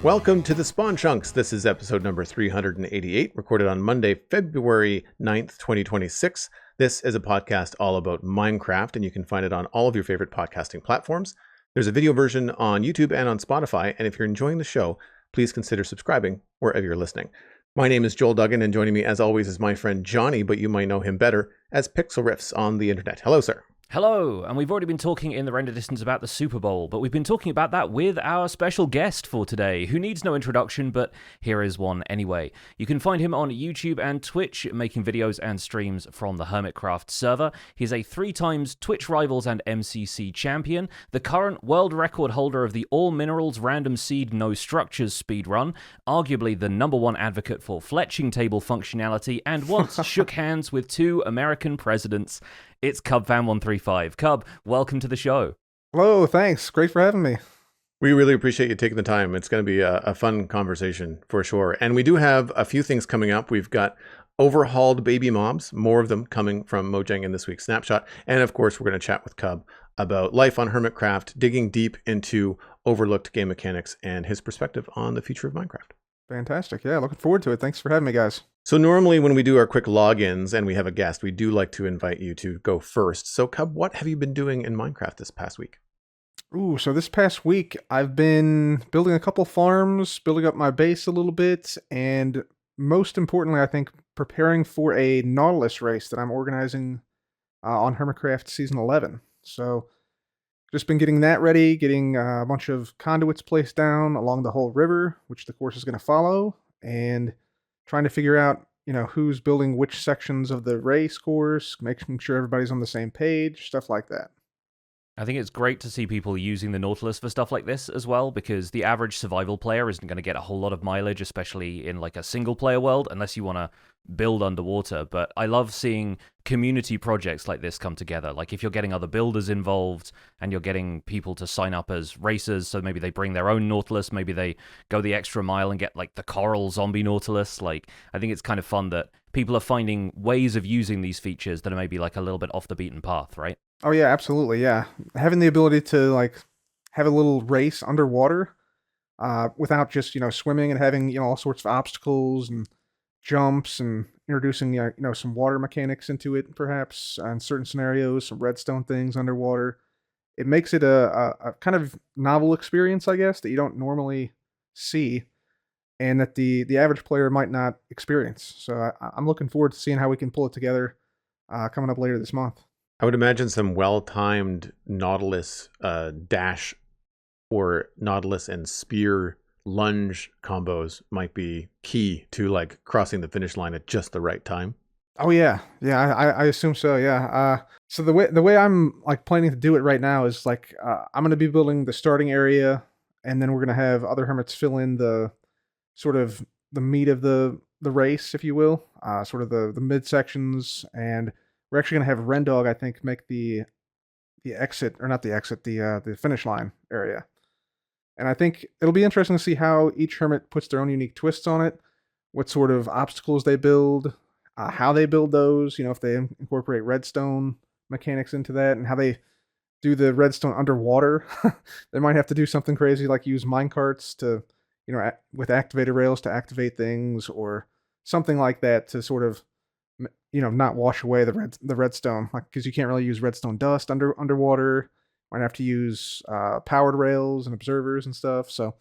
Welcome to the Spawn Chunks. This is episode number 388, recorded on Monday, February 9th, 2026. This is a podcast all about Minecraft, and you can find it on all of your favorite podcasting platforms. There's a video version on YouTube and on Spotify, and if you're enjoying the show, please consider subscribing wherever you're listening. My name is Joel Duggan, and joining me as always is my friend Johnny, but you might know him better as Pixel Riffs on the internet. Hello, sir. Hello, and we've already been talking in the render distance about the Super Bowl, but we've been talking about that with our special guest for today, who needs no introduction, but here is one anyway. You can find him on YouTube and Twitch, making videos and streams from the Hermitcraft server. He's a 3 times Twitch Rivals and MCC champion, the current world record holder of the All Minerals Random Seed No Structures speedrun, arguably the #1 advocate for fletching table functionality, and once shook hands with 2 American presidents. It's Cubfan135. Cub, welcome to the show. Hello, thanks. Great for having me. We really appreciate you taking the time. It's going to be a fun conversation for sure. And we do have a few things coming up. We've got overhauled baby mobs, more of them coming from Mojang in this week's Snapshot. And of course, we're going to chat with Cub about life on Hermitcraft, digging deep into overlooked game mechanics and his perspective on the future of Minecraft. Fantastic. Yeah, looking forward to it. Thanks for having me, guys. So normally when we do our quick logins and we have a guest, we do like to invite you to go first. So Cub, what have you been doing in Minecraft this past week? Ooh, so this past week, I've been building a couple farms, building up my base a little bit, and most importantly, I think, preparing for a Nautilus race that I'm organizing on Hermitcraft Season 11. So just been getting that ready, getting a bunch of conduits placed down along the whole river, which the course is going to follow, and trying to figure out, who's building which sections of the race course, making sure everybody's on the same page, stuff like that. I think it's great to see people using the Nautilus for stuff like this as well, because the average survival player isn't going to get a whole lot of mileage, especially in like a single player world, unless you want to build underwater. But I love seeing community projects like this come together. Like if you're getting other builders involved and you're getting people to sign up as racers, so maybe they bring their own Nautilus, maybe they go the extra mile and get like the coral zombie Nautilus. Like I think it's kind of fun that people are finding ways of using these features that are maybe like a little bit off the beaten path, right? Oh yeah, absolutely, yeah. Having the ability to have a little race underwater, without just swimming and having all sorts of obstacles and jumps and introducing some water mechanics into it, perhaps in certain scenarios, some redstone things underwater. It makes it a kind of novel experience, I guess, that you don't normally see, and that the average player might not experience. So I'm looking forward to seeing how we can pull it together coming up later this month. I would imagine some well-timed Nautilus dash or Nautilus and spear lunge combos might be key to like crossing the finish line at just the right time. Oh yeah, I assume so. Yeah. So the way I'm planning to do it right now is I'm going to be building the starting area, and then we're going to have other hermits fill in the sort of the meat of the race, if you will, sort of the mid sections, and we're actually going to have Rendog, I think, make the exit, or not the exit, the finish line area. And I think it'll be interesting to see how each hermit puts their own unique twists on it, what sort of obstacles they build, how they build those, if they incorporate redstone mechanics into that, and how they do the redstone underwater. They might have to do something crazy like use minecarts to, with activator rails to activate things, or something like that to sort of not wash away the redstone, because you can't really use redstone dust underwater. Might have to use powered rails and observers and stuff. So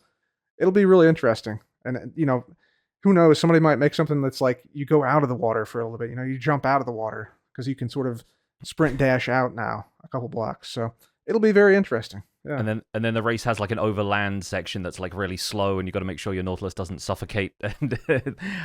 it'll be really interesting. And who knows? Somebody might make something that's like you go out of the water for a little bit. You jump out of the water because you can sort of sprint dash out now a couple blocks. So it'll be very interesting. Yeah. And then the race has like an overland section that's like really slow, and you got to make sure your Nautilus doesn't suffocate.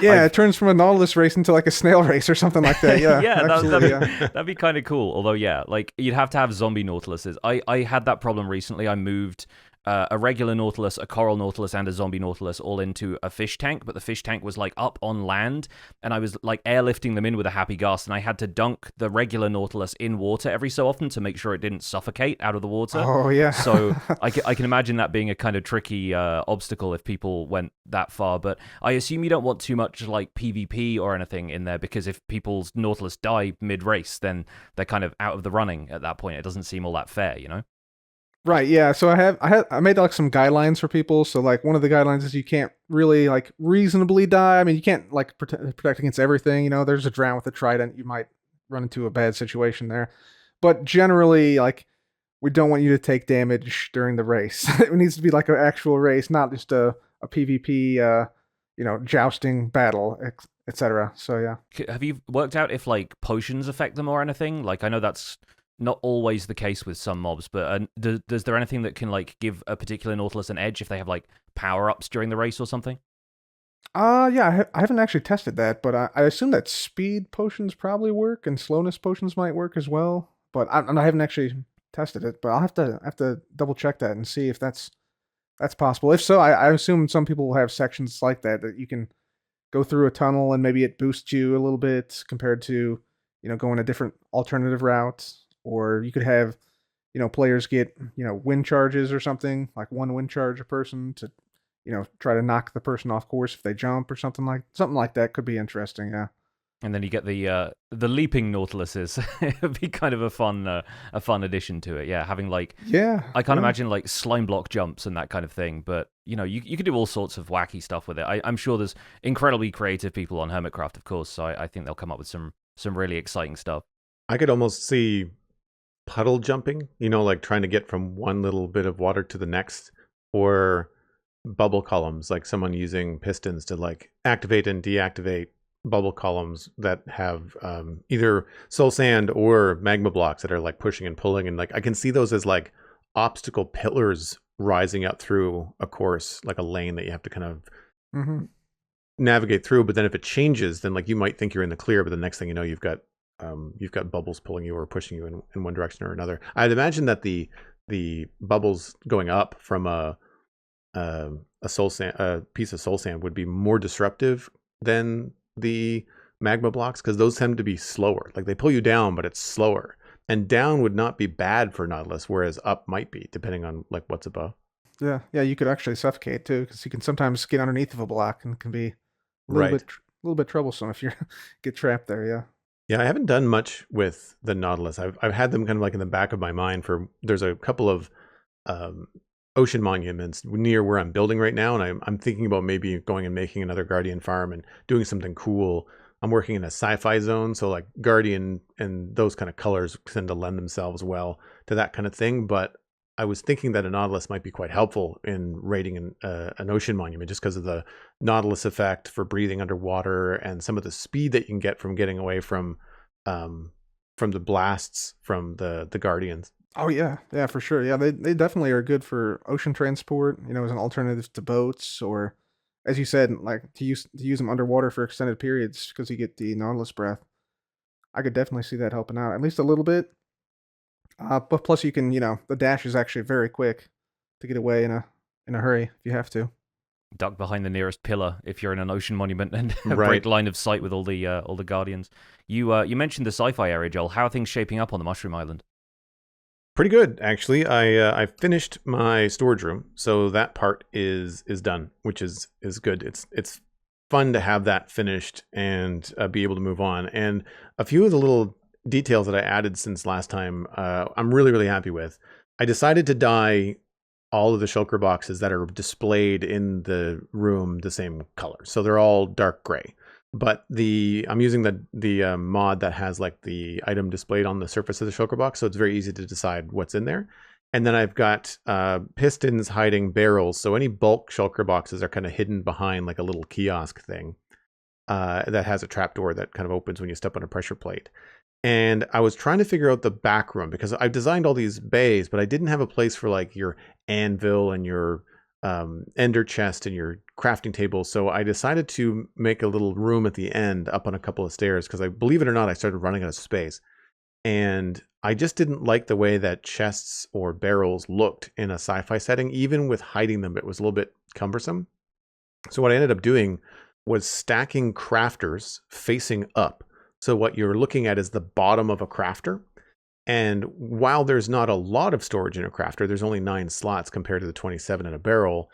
Yeah, it turns from a Nautilus race into like a snail race or something like that. Yeah, yeah, that'd be kind of cool. Although, yeah, like you'd have to have zombie Nautiluses. I had that problem recently. I moved a regular Nautilus, a coral Nautilus, and a zombie Nautilus all into a fish tank, but the fish tank was like up on land, and I was like airlifting them in with a happy gas, and I had to dunk the regular Nautilus in water every so often to make sure it didn't suffocate out of the water. Oh yeah. So I can imagine that being a kind of tricky obstacle if people went that far, but I assume you don't want too much like PvP or anything in there, because if people's Nautilus die mid-race, then they're kind of out of the running at that point. It doesn't seem all that fair, Right, yeah. So I made like some guidelines for people. So like one of the guidelines is you can't really like reasonably die. I mean, you can't like protect against everything. You know, there's a drown with a trident. You might run into a bad situation there. But generally, like we don't want you to take damage during the race. It needs to be like an actual race, not just a PvP, jousting battle, etc. So yeah. Have you worked out if like potions affect them or anything? Like I know that's not always the case with some mobs, but does there anything that can like give a particular Nautilus an edge if they have like power ups during the race or something? Yeah, I haven't actually tested that, but I assume that speed potions probably work and slowness potions might work as well. But I haven't actually tested it, but I'll have to double check that and see if that's possible. If so, I assume some people will have sections like that you can go through a tunnel and maybe it boosts you a little bit compared to going a different alternative route, or you could have players get wind charges or something like one wind charge a person to try to knock the person off course if they jump or something like that could be interesting. Yeah. And then you get the leaping Nautiluses. It'd be kind of a fun addition to it. Yeah, having like I can't imagine like slime block jumps and that kind of thing, but you could do all sorts of wacky stuff with it. I'm sure there's incredibly creative people on Hermitcraft, of course. So I think they'll come up with some really exciting stuff. I could almost see puddle jumping, like trying to get from one little bit of water to the next, or bubble columns, like someone using pistons to like activate and deactivate bubble columns that have either soul sand or magma blocks that are like pushing and pulling, and like I can see those as like obstacle pillars rising up through a course, like a lane that you have to kind of navigate through. But then if it changes, then like you might think you're in the clear, but the next thing you know, you've got bubbles pulling you or pushing you in one direction or another. I'd imagine that the bubbles going up from a piece of soul sand would be more disruptive than the magma blocks, because those tend to be slower. Like they pull you down, but it's slower. And down would not be bad for Nautilus, whereas up might be, depending on like what's above. Yeah, you could actually suffocate too, because you can sometimes get underneath of a block and it can be a little bit troublesome if you get trapped there. Yeah. Yeah, I haven't done much with the Nautilus. I've had them kind of like in the back of my mind there's a couple of ocean monuments near where I'm building right now, and I'm thinking about maybe going and making another Guardian farm and doing something cool. I'm working in a sci-fi zone, so like Guardian and those kind of colors tend to lend themselves well to that kind of thing. But I was thinking that a Nautilus might be quite helpful in raiding an ocean monument, just because of the Nautilus effect for breathing underwater and some of the speed that you can get from getting away from the blasts from the Guardians. Oh yeah, for sure. Yeah, they definitely are good for ocean transport. As an alternative to boats, or as you said, like to use them underwater for extended periods because you get the Nautilus breath. I could definitely see that helping out at least a little bit. But plus, you can the dash is actually very quick to get away in a hurry if you have to. Duck behind the nearest pillar if you're in an ocean monument and break line of sight with all the Guardians. You mentioned the sci-fi area, Joel. How are things shaping up on the Mushroom Island? Pretty good, actually. I finished my storage room, so that part is done, which is good. It's fun to have that finished and be able to move on. And a few of the little details that I added since last time, I'm really, really happy with. I decided to dye all of the shulker boxes that are displayed in the room the same color, so they're all dark gray. But I'm using the mod that has like the item displayed on the surface of the shulker box, so it's very easy to decide what's in there. And then I've got pistons hiding barrels, so any bulk shulker boxes are kind of hidden behind like a little kiosk thing that has a trapdoor that kind of opens when you step on a pressure plate. And I was trying to figure out the back room because I've designed all these bays, but I didn't have a place for like your anvil and your ender chest and your crafting table. So I decided to make a little room at the end up on a couple of stairs because believe it or not, I started running out of space. And I just didn't like the way that chests or barrels looked in a sci-fi setting. Even with hiding them, it was a little bit cumbersome. So what I ended up doing was stacking crafters facing up. So what you're looking at is the bottom of a crafter. And while there's not a lot of storage in a crafter, there's only 9 slots compared to the 27 in a barrel.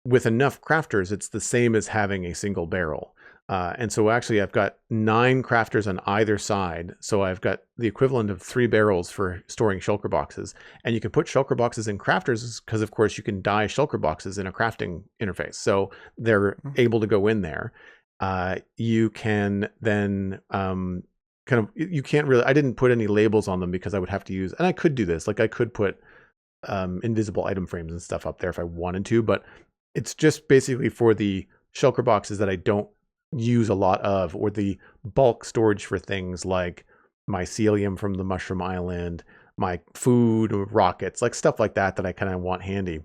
With enough crafters, it's the same as having a single barrel. And so actually I've got 9 crafters on either side. So I've got the equivalent of 3 barrels for storing shulker boxes. And you can put shulker boxes in crafters because, of course, you can dye shulker boxes in a crafting interface. So they're able to go in there. You can then you can't really, I didn't put any labels on them because I would have to use, and I could do this, like I could put invisible item frames and stuff up there if I wanted to, but it's just basically for the shulker boxes that I don't use a lot of, or the bulk storage for things like mycelium from the Mushroom Island, my food, rockets, like stuff like that I kind of want handy.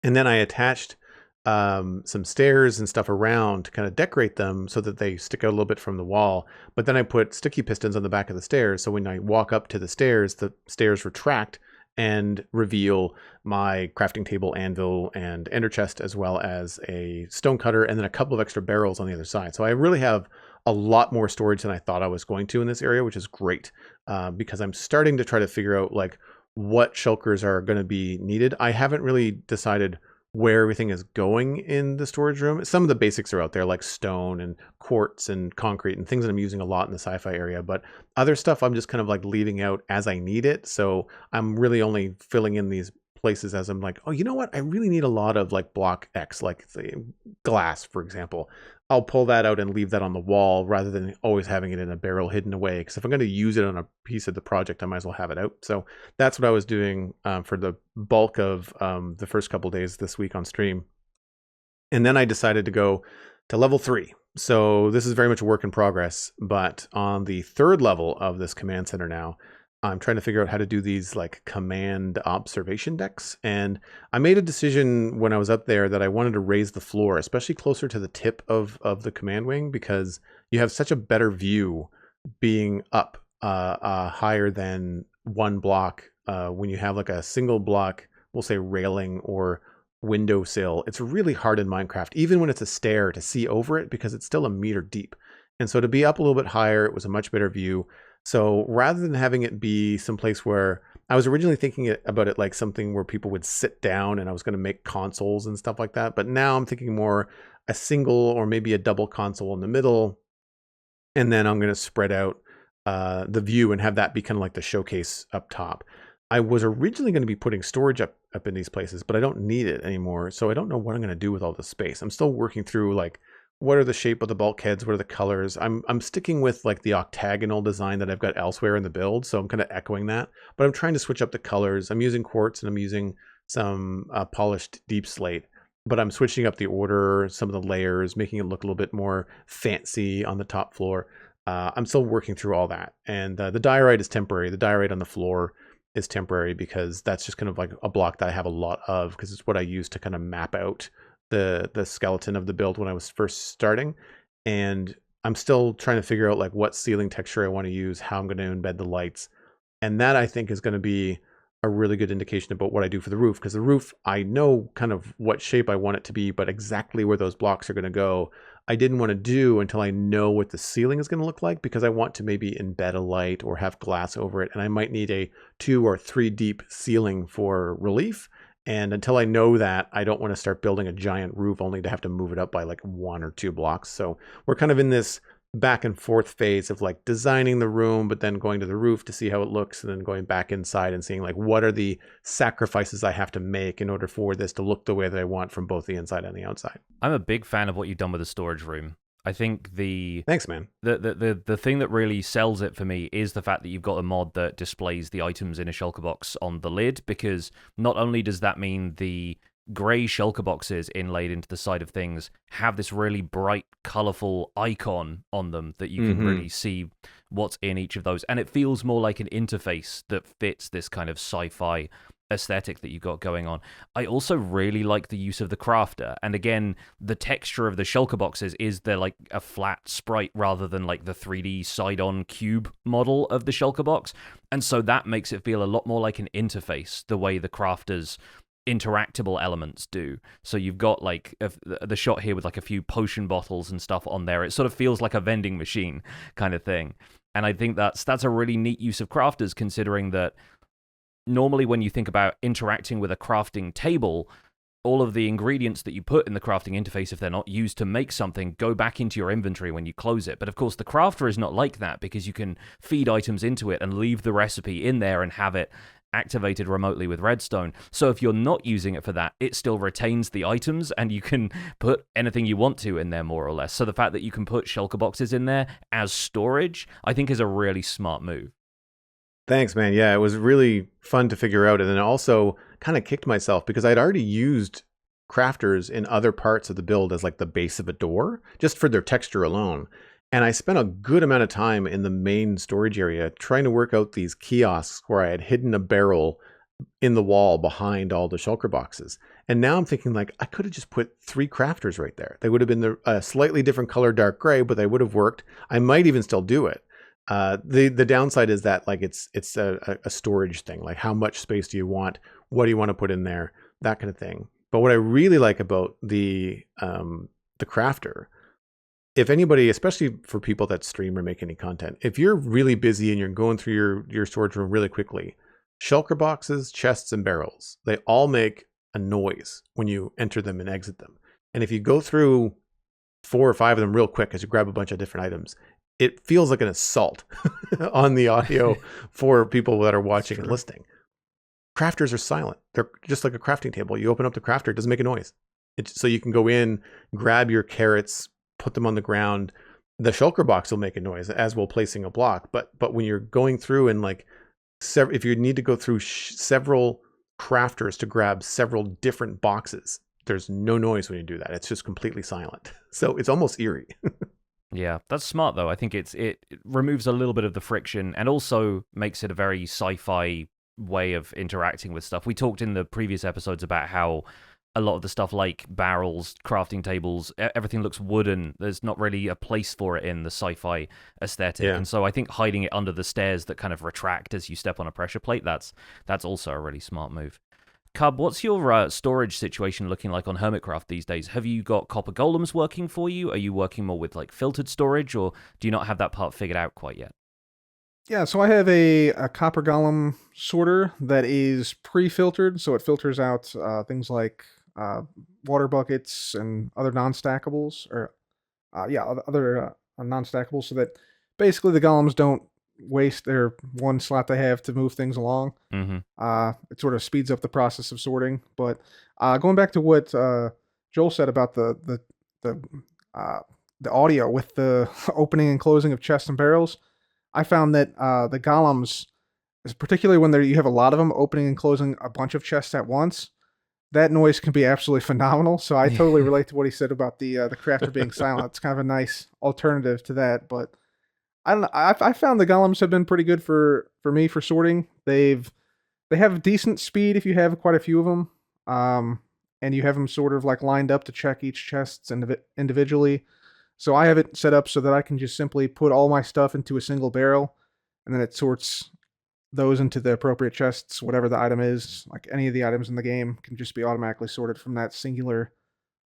And then I attached some stairs and stuff around to kind of decorate them so that they stick out a little bit from the wall. But then I put sticky pistons on the back of the stairs, so when I walk up to the stairs retract and reveal my crafting table, anvil, and ender chest, as well as a stone cutter, and then a couple of extra barrels on the other side. So I really have a lot more storage than I thought I was going to in this area, which is great, because I'm starting to try to figure out like what shulkers are going to be needed. I haven't really decided where everything is going in the storage room. Some of the basics are out there, like stone and quartz and concrete and things that I'm using a lot in the sci-fi area, but other stuff I'm just kind of like leaving out as I need it. So I'm really only filling in these places as I'm like, oh, you know what? I really need a lot of like block X, like say glass, for example. I'll pull that out and leave that on the wall rather than always having it in a barrel hidden away. Because if I'm going to use it on a piece of the project, I might as well have it out. So that's what I was doing for the bulk of the first couple days this week on stream. And then I decided to go to level 3. So this is very much a work in progress. But on the 3rd level of this command center now, I'm trying to figure out how to do these like command observation decks. And I made a decision when I was up there that I wanted to raise the floor, especially closer to the tip of the command wing, because you have such a better view being up higher than one block. When you have like a single block, we'll say railing or windowsill, it's really hard in Minecraft, even when it's a stair, to see over it because it's still a meter deep. And so to be up a little bit higher, it was a much better view. So rather than having it be someplace where I was originally thinking about it like something where people would sit down and I was going to make consoles and stuff like that. But now I'm thinking more a single or maybe a double console in the middle. And then I'm going to spread out the view and have that be kind of like the showcase up top. I was originally going to be putting storage up in these places, but I don't need it anymore. So I don't know what I'm going to do with all this space. I'm still working through like, what are the shape of the bulkheads? What are the colors? I'm sticking with like the octagonal design that I've got elsewhere in the build. So I'm kind of echoing that, but I'm trying to switch up the colors. I'm using quartz and I'm using some polished deep slate, but I'm switching up the order, some of the layers, making it look a little bit more fancy on the top floor. I'm still working through all that. And the diorite is temporary. The diorite on the floor is temporary because that's just kind of like a block that I have a lot of, because it's what I use to kind of map out the skeleton of the build when I was first starting. And I'm still trying to figure out like what ceiling texture I want to use, how I'm going to embed the lights. And that I think is going to be a really good indication about what I do for the roof, because the roof, I know kind of what shape I want it to be, but exactly where those blocks are going to go, I didn't want to do until I know what the ceiling is going to look like, because I want to maybe embed a light or have glass over it. And I might need a 2 or 3 deep ceiling for relief. And until I know that, I don't want to start building a giant roof only to have to move it up by like 1 or 2 blocks. So we're kind of in this back and forth phase of like designing the room, but then going to the roof to see how it looks, and then going back inside and seeing like what are the sacrifices I have to make in order for this to look the way that I want from both the inside and the outside. I'm a big fan of what you've done with the storage room. I think Thanks, man. The thing that really sells it for me is the fact that you've got a mod that displays the items in a shulker box on the lid, because not only does that mean the grey shulker boxes inlaid into the side of things have this really bright, colourful icon on them that you can really see what's in each of those, and it feels more like an interface that fits this kind of sci-fi aesthetic that you've got going on. I also really like the use of the crafter, and again, the texture of the shulker boxes is they're like a flat sprite rather than like the 3D side-on cube model of the shulker box, and so that makes it feel a lot more like an interface, the way the crafters interactable elements do. So you've got like the shot here with like a few potion bottles and stuff on there. It sort of feels like a vending machine kind of thing, and I think that's a really neat use of crafters, considering that normally when you think about interacting with a crafting table, all of the ingredients that you put in the crafting interface, if they're not used to make something, go back into your inventory when you close it. But of course, the crafter is not like that, because you can feed items into it and leave the recipe in there and have it activated remotely with redstone. So if you're not using it for that, it still retains the items, and you can put anything you want to in there, more or less. So the fact that you can put shulker boxes in there as storage, I think, is a really smart move. Thanks, man. Yeah, it was really fun to figure out. And then also kind of kicked myself because I'd already used crafters in other parts of the build as like the base of a door, just for their texture alone. And I spent a good amount of time in the main storage area trying to work out these kiosks where I had hidden a barrel in the wall behind all the shulker boxes. And now I'm thinking, like, I could have just put 3 crafters right there. They would have been a slightly different color, dark gray, but they would have worked. I might even still do it. The downside is that, like, it's a storage thing. Like, how much space do you want? What do you want to put in there? That kind of thing. But what I really like about the crafter, if anybody, especially for people that stream or make any content, if you're really busy and you're going through your storage room really quickly, shulker boxes, chests, and barrels, they all make a noise when you enter them and exit them. And if you go through 4 or 5 of them real quick as you grab a bunch of different items, it feels like an assault on the audio for people that are watching and listening. Crafters are silent. They're just like a crafting table. You open up the crafter, it doesn't make a noise. So you can go in, grab your carrots, put them on the ground. The shulker box will make a noise, as will placing a block. But when you're going through and, like, if you need to go through several crafters to grab several different boxes, there's no noise when you do that. It's just completely silent. So it's almost eerie. Yeah, that's smart, though. I think it removes a little bit of the friction and also makes it a very sci-fi way of interacting with stuff. We talked in the previous episodes about how a lot of the stuff like barrels, crafting tables, everything looks wooden. There's not really a place for it in the sci-fi aesthetic. Yeah. And so I think hiding it under the stairs that kind of retract as you step on a pressure plate, that's also a really smart move. Cub, what's your storage situation looking like on Hermitcraft these days? Have you got copper golems working for you? Are you working more with, like, filtered storage, or do you not have that part figured out quite yet? Yeah, so I have a copper golem sorter that is pre-filtered, so it filters out things like water buckets and other non-stackables, or other non-stackables, so that basically the golems don't waste their one slot they have to move things along. Mm-hmm. It sort of speeds up the process of sorting. But going back to what Joel said about the audio with the opening and closing of chests and barrels, I found that the golems, particularly when you have a lot of them opening and closing a bunch of chests at once, that noise can be absolutely phenomenal. So I totally relate to what he said about the crafter being silent. It's kind of a nice alternative to that. But I don't know. I found the golems have been pretty good for me for sorting. They have decent speed if you have quite a few of them, and you have them sort of like lined up to check each chest individually. So I have it set up so that I can just simply put all my stuff into a single barrel, and then it sorts those into the appropriate chests, whatever the item is. Like any of the items in the game can just be automatically sorted from that singular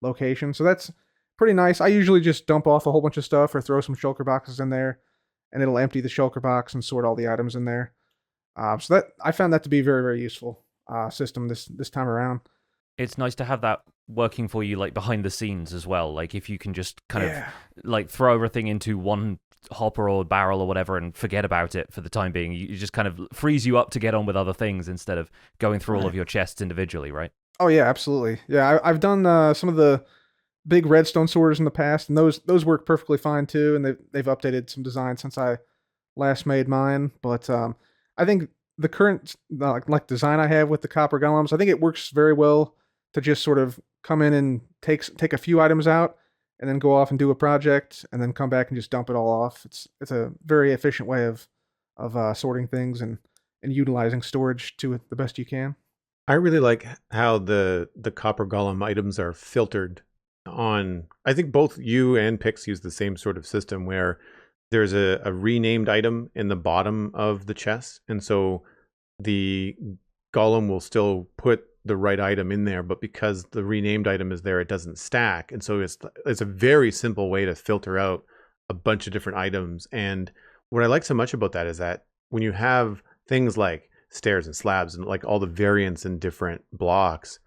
location. So that's pretty nice. I usually just dump off a whole bunch of stuff or throw some shulker boxes in there, and it'll empty the shulker box and sort all the items in there. So that I found that to be a very, very useful system this time around. It's nice to have that working for you, like, behind the scenes as well. Like, if you can just kind of, like, throw everything into one hopper or barrel or whatever and forget about it for the time being, you just kind of frees you up to get on with other things instead of going through all of your chests individually, right? Oh, yeah, absolutely. Yeah, I've done some of the big redstone sorters in the past, and those work perfectly fine too, and they've updated some designs since I last made mine. But I think the current like design I have with the copper golems, I think it works very well to just sort of come in and take a few items out and then go off and do a project and then come back and just dump it all off. It's a very efficient way of sorting things and utilizing storage to the best you can. I really like how the copper golem items are filtered on. I think both you and Pix use the same sort of system where there's a renamed item in the bottom of the chest, and so the golem will still put the right item in there, but because the renamed item is there, it doesn't stack. And so it's a very simple way to filter out a bunch of different items. And what I like so much about that is that when you have things like stairs and slabs and like all the variants in different blocks,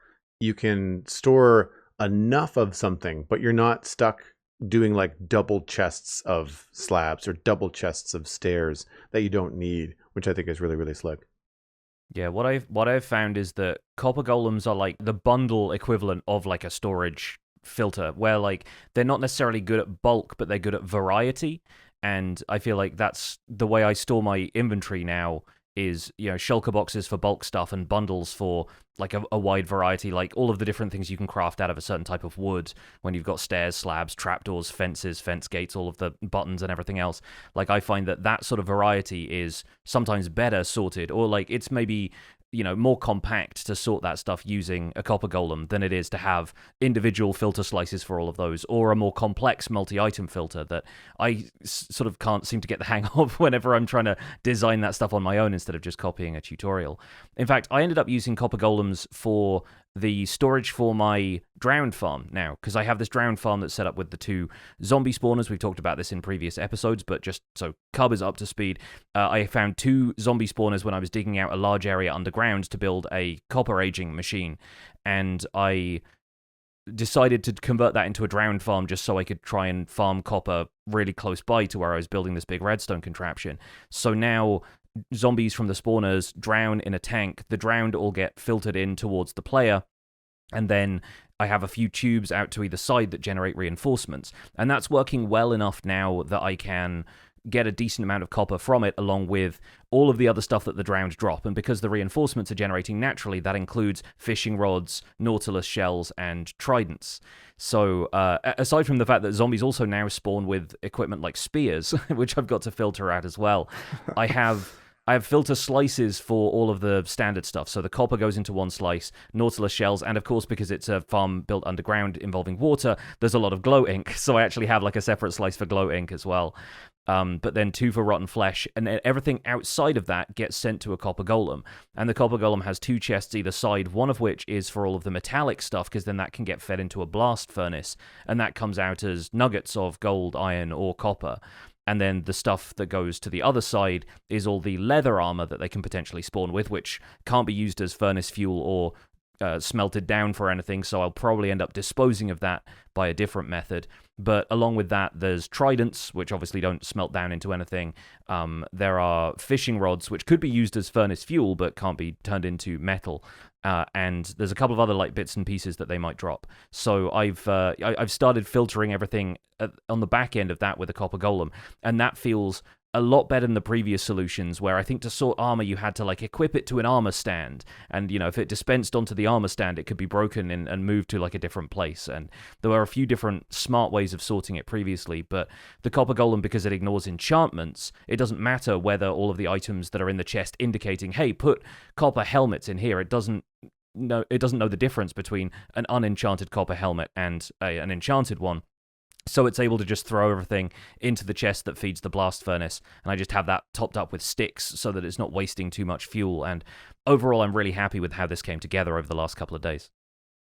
you can store enough of something, but you're not stuck doing like double chests of slabs or double chests of stairs that you don't need, which I think is really, really slick. Yeah, what I've found is that copper golems are like the bundle equivalent of like a storage filter, where like they're not necessarily good at bulk, but they're good at variety. And I feel like that's the way I store my inventory now is, shulker boxes for bulk stuff and bundles for like a wide variety, like all of the different things you can craft out of a certain type of wood when you've got stairs, slabs, trapdoors, fences, fence gates, all of the buttons and everything else. Like I find that sort of variety is sometimes better sorted, or like it's maybe more compact to sort that stuff using a copper golem than it is to have individual filter slices for all of those, or a more complex multi-item filter that I sort of can't seem to get the hang of whenever I'm trying to design that stuff on my own instead of just copying a tutorial. In fact, I ended up using copper golems for the storage for my drowned farm now, because I have this drowned farm that's set up with the 2 zombie spawners. We've talked about this in previous episodes, but just so Cub is up to speed, I found 2 zombie spawners when I was digging out a large area underground to build a copper aging machine, and I decided to convert that into a drowned farm just so I could try and farm copper really close by to where I was building this big redstone contraption. So now zombies from the spawners drown in a tank. The drowned all get filtered in towards the player, and then I have a few tubes out to either side that generate reinforcements. And that's working well enough now that I can get a decent amount of copper from it, along with all of the other stuff that the drowned drop. And because the reinforcements are generating naturally, that includes fishing rods, Nautilus shells, and tridents. So aside from the fact that zombies also now spawn with equipment like spears, which I've got to filter out as well, I have filter slices for all of the standard stuff. So the copper goes into one slice, Nautilus shells, and of course, because it's a farm built underground involving water, there's a lot of glow ink. So I actually have like a separate slice for glow ink as well. But then 2 for rotten flesh, and then everything outside of that gets sent to a copper golem. And the copper golem has 2 chests either side, one of which is for all of the metallic stuff, because then that can get fed into a blast furnace, and that comes out as nuggets of gold, iron, or copper. And then the stuff that goes to the other side is all the leather armor that they can potentially spawn with, which can't be used as furnace fuel or smelted down for anything, so I'll probably end up disposing of that by a different method. But along with that, there's tridents, which obviously don't smelt down into anything. There are fishing rods, which could be used as furnace fuel, but can't be turned into metal. And there's a couple of other like bits and pieces that they might drop. So I've started filtering everything on the back end of that with a copper golem, and that feels a lot better than the previous solutions, where I think to sort armor you had to like equip it to an armor stand, and if it dispensed onto the armor stand it could be broken and moved to like a different place. And there were a few different smart ways of sorting it previously, but the copper golem, because it ignores enchantments, it doesn't matter whether all of the items that are in the chest indicating, hey, put copper helmets in here, it doesn't know the difference between an unenchanted copper helmet and an enchanted one. So it's able to just throw everything into the chest that feeds the blast furnace, and I just have that topped up with sticks so that it's not wasting too much fuel. And overall, I'm really happy with how this came together over the last couple of days.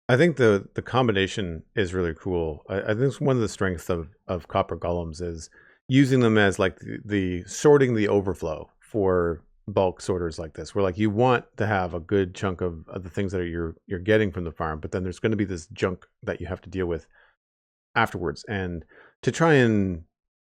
I think the combination is really cool. I think one of the strengths of copper golems is using them as like the sorting the overflow for bulk sorters like this, where like you want to have a good chunk of the things that you're getting from the farm, but then there's going to be this junk that you have to deal with afterwards, and to try and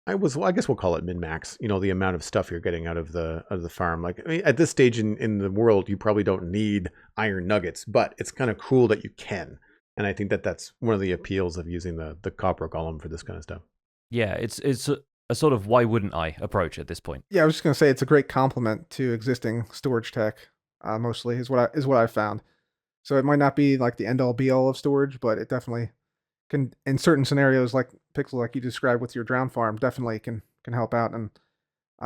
I guess we'll call it min-max, the amount of stuff you're getting out of the farm. Like, I mean, at this stage in the world, you probably don't need iron nuggets, but it's kind of cool that you can. And I think that's one of the appeals of using the copper golem for this kind of stuff. Yeah, it's a sort of why wouldn't I approach at this point. Yeah, I was just gonna say it's a great complement to existing storage tech. Mostly is what I found. So it might not be like the end all be all of storage, but it definitely can, in certain scenarios like Pixel, like you described with your drown farm, definitely can help out and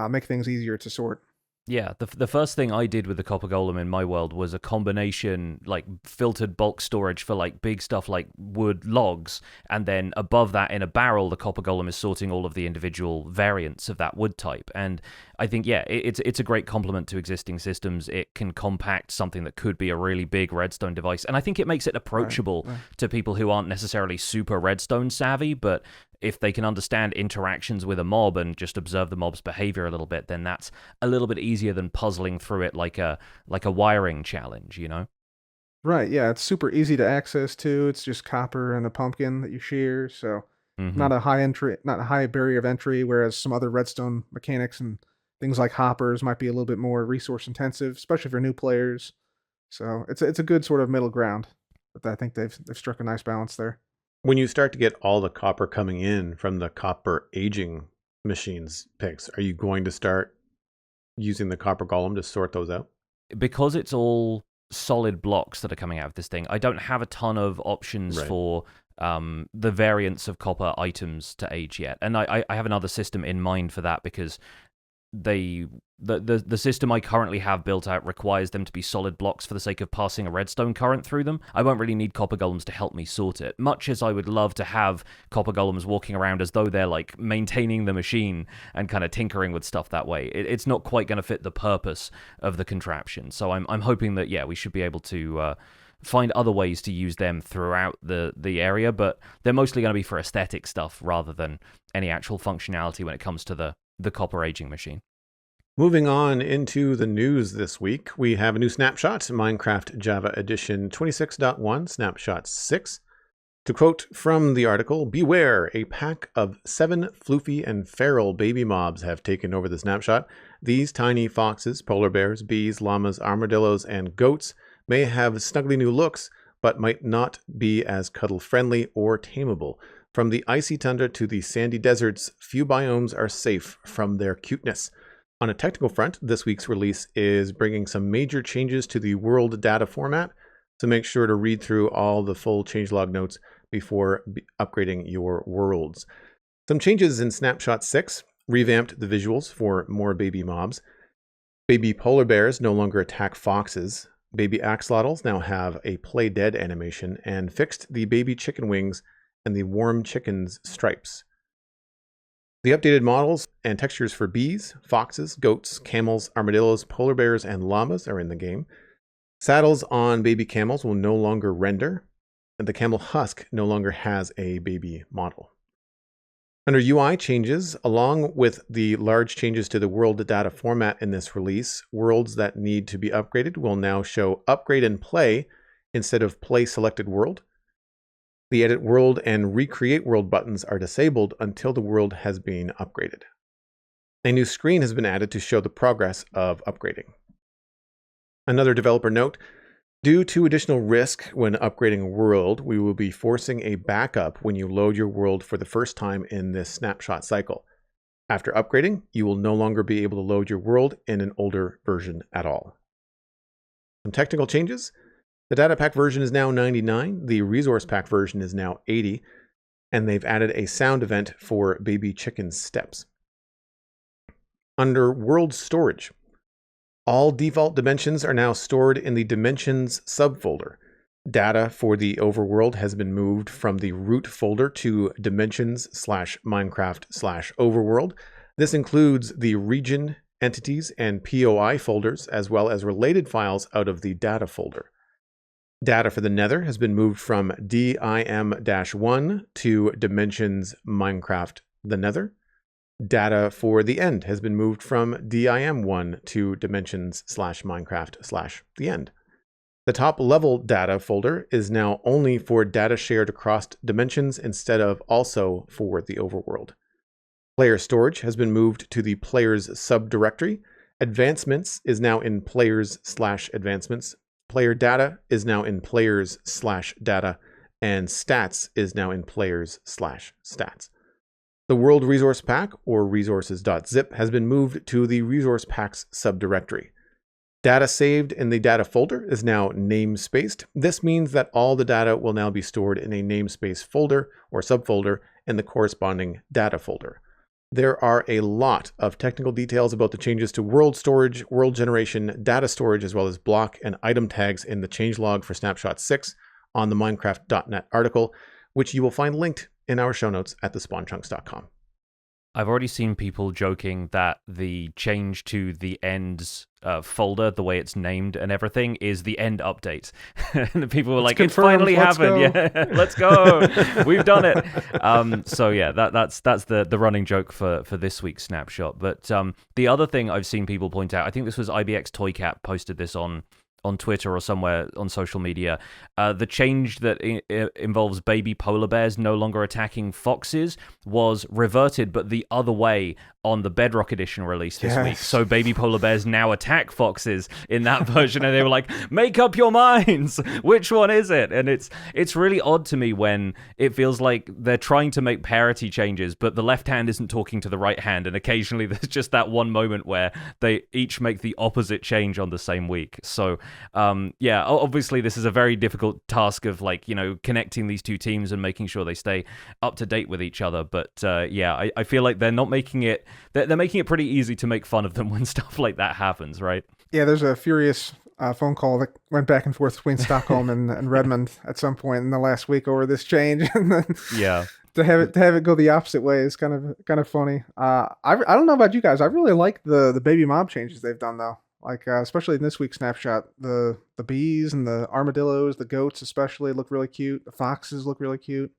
make things easier to sort. Yeah, the first thing I did with the copper golem in my world was a combination, like filtered bulk storage for like big stuff like wood, logs, and then above that in a barrel, the copper golem is sorting all of the individual variants of that wood type. And I think, yeah, it's a great complement to existing systems. It can compact something that could be a really big redstone device, and I think it makes it approachable to people who aren't necessarily super redstone savvy, but if they can understand interactions with a mob and just observe the mob's behavior a little bit, then that's a little bit easier than puzzling through it like a wiring challenge, Right, yeah, it's super easy to access too. It's just copper and a pumpkin that you shear, so Hmm. not a high barrier of entry, whereas some other redstone mechanics and things like hoppers might be a little bit more resource intensive, especially for new players. So it's a good sort of middle ground. But I think they've struck a nice balance there. When you start to get all the copper coming in from the copper aging machines picks, are you going to start using the copper golem to sort those out? Because it's all solid blocks that are coming out of this thing, I don't have a ton of options Right. for the variants of copper items to age yet. And I have another system in mind for that, because the system I currently have built out requires them to be solid blocks for the sake of passing a redstone current through them. I won't really need copper golems to help me sort it, much as I would love to have copper golems walking around as though they're like maintaining the machine and kind of tinkering with stuff that way. It's not quite going to fit the purpose of the contraption, so I'm hoping that we should be able to find other ways to use them throughout the area, but they're mostly going to be for aesthetic stuff rather than any actual functionality when it comes to the copper aging machine. Moving on into the news this week, we have a new snapshot, Minecraft Java Edition 26.1, Snapshot 6. To quote from the article, "Beware, a pack of 7 floofy and feral baby mobs have taken over the snapshot. These tiny foxes, polar bears, bees, llamas, armadillos, and goats may have snuggly new looks, but might not be as cuddle-friendly or tameable. From the icy tundra to the sandy deserts, few biomes are safe from their cuteness." On a technical front, this week's release is bringing some major changes to the world data format, so make sure to read through all the full changelog notes before upgrading your worlds. Some changes in Snapshot 6: revamped the visuals for more baby mobs. Baby polar bears no longer attack foxes. Baby axolotls now have a play dead animation, and fixed the baby chicken wings and the warm chicken's stripes. The updated models and textures for bees, foxes, goats, camels, armadillos, polar bears, and llamas are in the game. Saddles on baby camels will no longer render, and the camel husk no longer has a baby model. Under UI changes, along with the large changes to the world data format in this release, worlds that need to be upgraded will now show upgrade and play instead of play selected world. The edit world and recreate world buttons are disabled until the world has been upgraded. A new screen has been added to show the progress of upgrading. Another developer note: due to additional risk when upgrading a world, we will be forcing a backup when you load your world for the first time in this snapshot cycle. After upgrading, you will no longer be able to load your world in an older version at all. Some technical changes: the data pack version is now 99, the resource pack version is now 80, and they've added a sound event for baby chicken steps. Under world storage, all default dimensions are now stored in the dimensions subfolder. Data for the overworld has been moved from the root folder to dimensions/Minecraft/overworld. This includes the region, entities, and POI folders, as well as related files out of the data folder. Data for the Nether has been moved from dim-1 to dimensions Minecraft the Nether. Data for the end has been moved from dim1 to dimensions/Minecraft/the end. The top level data folder is now only for data shared across dimensions instead of also for the overworld. Player storage has been moved to the players subdirectory. Advancements is now in players/advancements. Player data is now in players/data, and stats is now in players/stats. The world resource pack, or resources.zip, has been moved to the resource packs subdirectory. Data saved in the data folder is now namespaced. This means that all the data will now be stored in a namespace folder or subfolder in the corresponding data folder. There are a lot of technical details about the changes to world storage, world generation, data storage, as well as block and item tags in the changelog for Snapshot 6 on the Minecraft.net article, which you will find linked in our show notes at thespawnchunks.com. I've already seen people joking that the change to the ends folder, the way it's named and everything, is the end update. And the people were like, "It's finally happened! Yeah, let's go! We've done it!" So yeah, that's the running joke for this week's snapshot. But the other thing I've seen people point out, I think this was IBX Toycat posted this on on Twitter or somewhere on social media, the change that involves baby polar bears no longer attacking foxes was reverted, but the other way on the Bedrock Edition release this week. So baby polar bears now attack foxes in that version, and they were like, make up your minds, which one is it? And it's really odd to me when it feels like they're trying to make parity changes, but the left hand isn't talking to the right hand, and occasionally there's just that one moment where they each make the opposite change on the same week. So yeah, obviously this is a very difficult task of connecting these two teams and making sure they stay up to date with each other. But yeah, I feel like they're not making it. They're making it pretty easy to make fun of them when stuff like that happens, right? Yeah, there's a furious phone call that went back and forth between Stockholm and Redmond at some point in the last week over this change, and then yeah. To have it go the opposite way is kind of funny. I don't know about you guys. I really like the baby mob changes they've done though. Like especially in this week's snapshot, the bees and the armadillos, the goats especially look really cute. The foxes look really cute.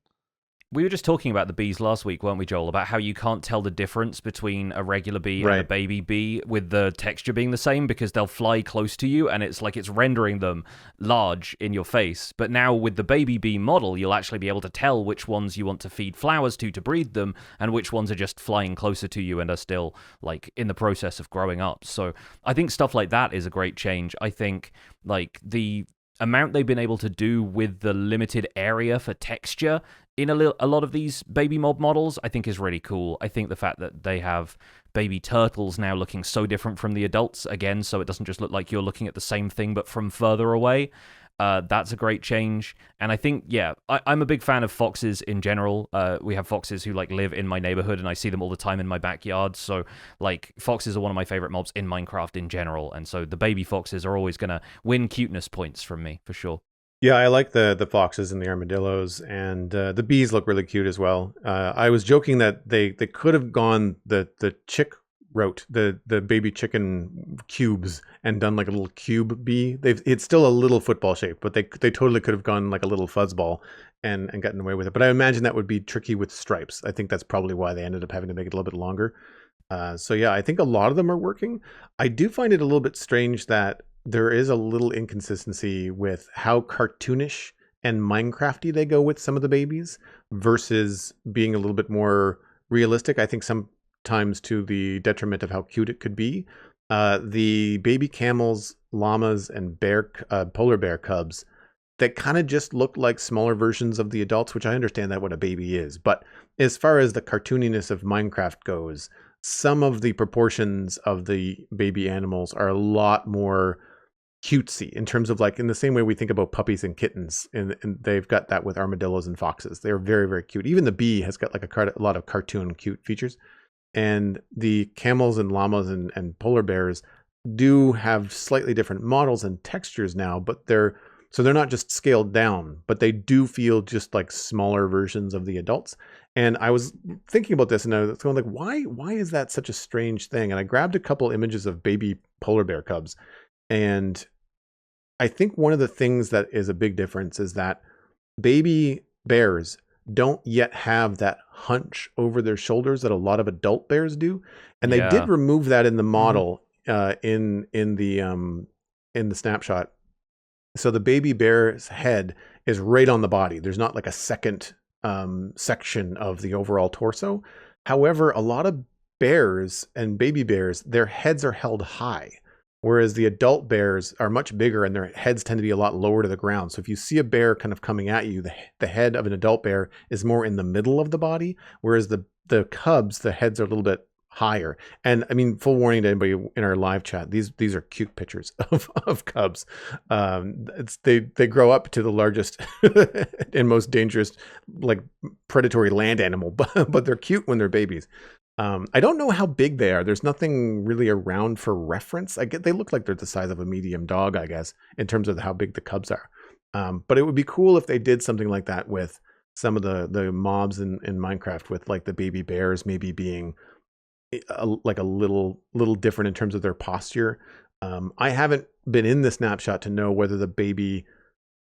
We were just talking about the bees last week, weren't we, Joel? About how you can't tell the difference between a regular bee and a baby bee with the texture being the same, because they'll fly close to you and it's like it's rendering them large in your face. But now with the baby bee model, you'll actually be able to tell which ones you want to feed flowers to breed them and which ones are just flying closer to you and are still like in the process of growing up. So I think stuff like that is a great change. I think like the amount they've been able to do with the limited area for texture in a lot of these baby mob models, I think is really cool. I think the fact that they have baby turtles now looking so different from the adults, again, so it doesn't just look like you're looking at the same thing but from further away, that's a great change. And I think, yeah, I'm a big fan of foxes in general. We have foxes who like live in my neighborhood and I see them all the time in my backyard. So like foxes are one of my favorite mobs in Minecraft in general. And so the baby foxes are always going to win cuteness points from me for sure. Yeah, I like the foxes and the armadillos, and the bees look really cute as well. I was joking that they could have gone the chick route, the baby chicken cubes, and done like a little cube bee. It's still a little football shape, but they totally could have gone like a little fuzzball and gotten away with it. But I imagine that would be tricky with stripes. I think that's probably why they ended up having to make it a little bit longer. So yeah, I think a lot of them are working. I do find it a little bit strange that there is a little inconsistency with how cartoonish and Minecrafty they go with some of the babies versus being a little bit more realistic. I think sometimes to the detriment of how cute it could be. The baby camels, llamas, and polar bear cubs that kind of just look like smaller versions of the adults, which I understand that what a baby is. But as far as the cartooniness of Minecraft goes, some of the proportions of the baby animals are a lot more cutesy in terms of like in the same way we think about puppies and kittens, and they've got that with armadillos and foxes. They're very, very cute. Even the bee has got like a lot of cartoon cute features, and the camels and llamas and polar bears do have slightly different models and textures now, but they're not just scaled down, but they do feel just like smaller versions of the adults. And I was thinking about this and I was going like, why is that such a strange thing? And I grabbed a couple images of baby polar bear cubs. And I think one of the things that is a big difference is that baby bears don't yet have that hunch over their shoulders that a lot of adult bears do. And they did remove that in the model, in the snapshot. So the baby bear's head is right on the body. There's not like a second section of the overall torso. However, a lot of bears and baby bears, their heads are held high. Whereas the adult bears are much bigger and their heads tend to be a lot lower to the ground. So if you see a bear kind of coming at you, the head of an adult bear is more in the middle of the body. Whereas the cubs, the heads are a little bit higher. And I mean, full warning to anybody in our live chat, these are cute pictures of cubs. They grow up to the largest and most dangerous like predatory land animal, but they're cute when they're babies. I don't know how big they are. There's nothing really around for reference. They look like they're the size of a medium dog, I guess, in terms of how big the cubs are. But it would be cool if they did something like that with some of the mobs in Minecraft, with like the baby bears maybe being like a little different in terms of their posture. I haven't been in the snapshot to know whether the baby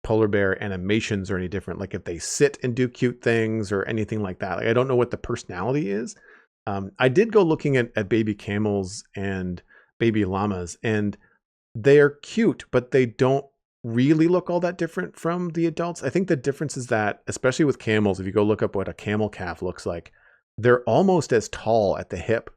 polar bear animations are any different, like if they sit and do cute things or anything like that. Like, I don't know what the personality is. I did go looking at baby camels and baby llamas, and they're cute, but they don't really look all that different from the adults. I think the difference is that, especially with camels, if you go look up what a camel calf looks like, they're almost as tall at the hip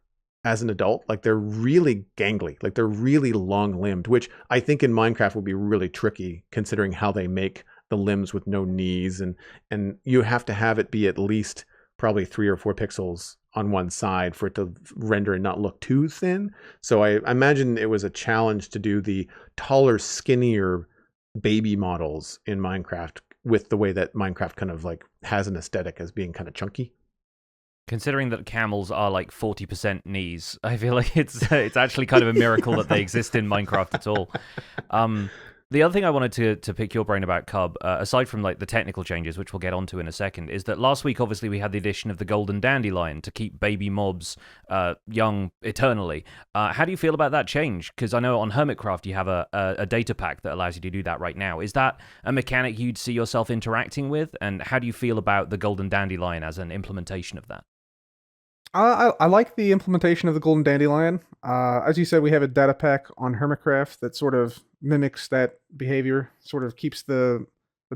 as an adult. Like they're really gangly, like they're really long limbed, which I think in Minecraft would be really tricky considering how they make the limbs with no knees, and you have to have it be at least probably 3 or 4 pixels on one side for it to render and not look too thin. So I imagine it was a challenge to do the taller, skinnier baby models in Minecraft with the way that Minecraft kind of like has an aesthetic as being kind of chunky. Considering that camels are like 40% knees, I feel like it's actually kind of a miracle that they exist in Minecraft at all. The other thing I wanted to pick your brain about, Cub, aside from like the technical changes, which we'll get onto in a second, is that last week obviously we had the addition of the golden dandelion to keep baby mobs young eternally. How do you feel about that change? Because I know on Hermitcraft you have a data pack that allows you to do that right now. Is that a mechanic you'd see yourself interacting with? And how do you feel about the golden dandelion as an implementation of that? I like the implementation of the golden dandelion. As you said, we have a data pack on Hermitcraft that sort of mimics that behavior, sort of keeps the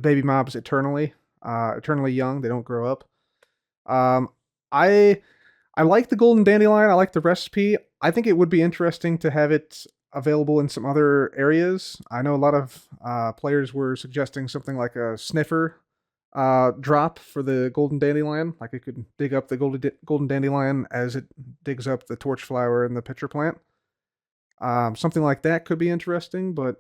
baby mobs eternally young. They don't grow up. I like the golden dandelion. I like the recipe. I think it would be interesting to have it available in some other areas. I know a lot of players were suggesting something like a sniffer drop for the golden dandelion. Like it could dig up the golden dandelion as it digs up the torchflower and the pitcher plant. Something like that could be interesting, but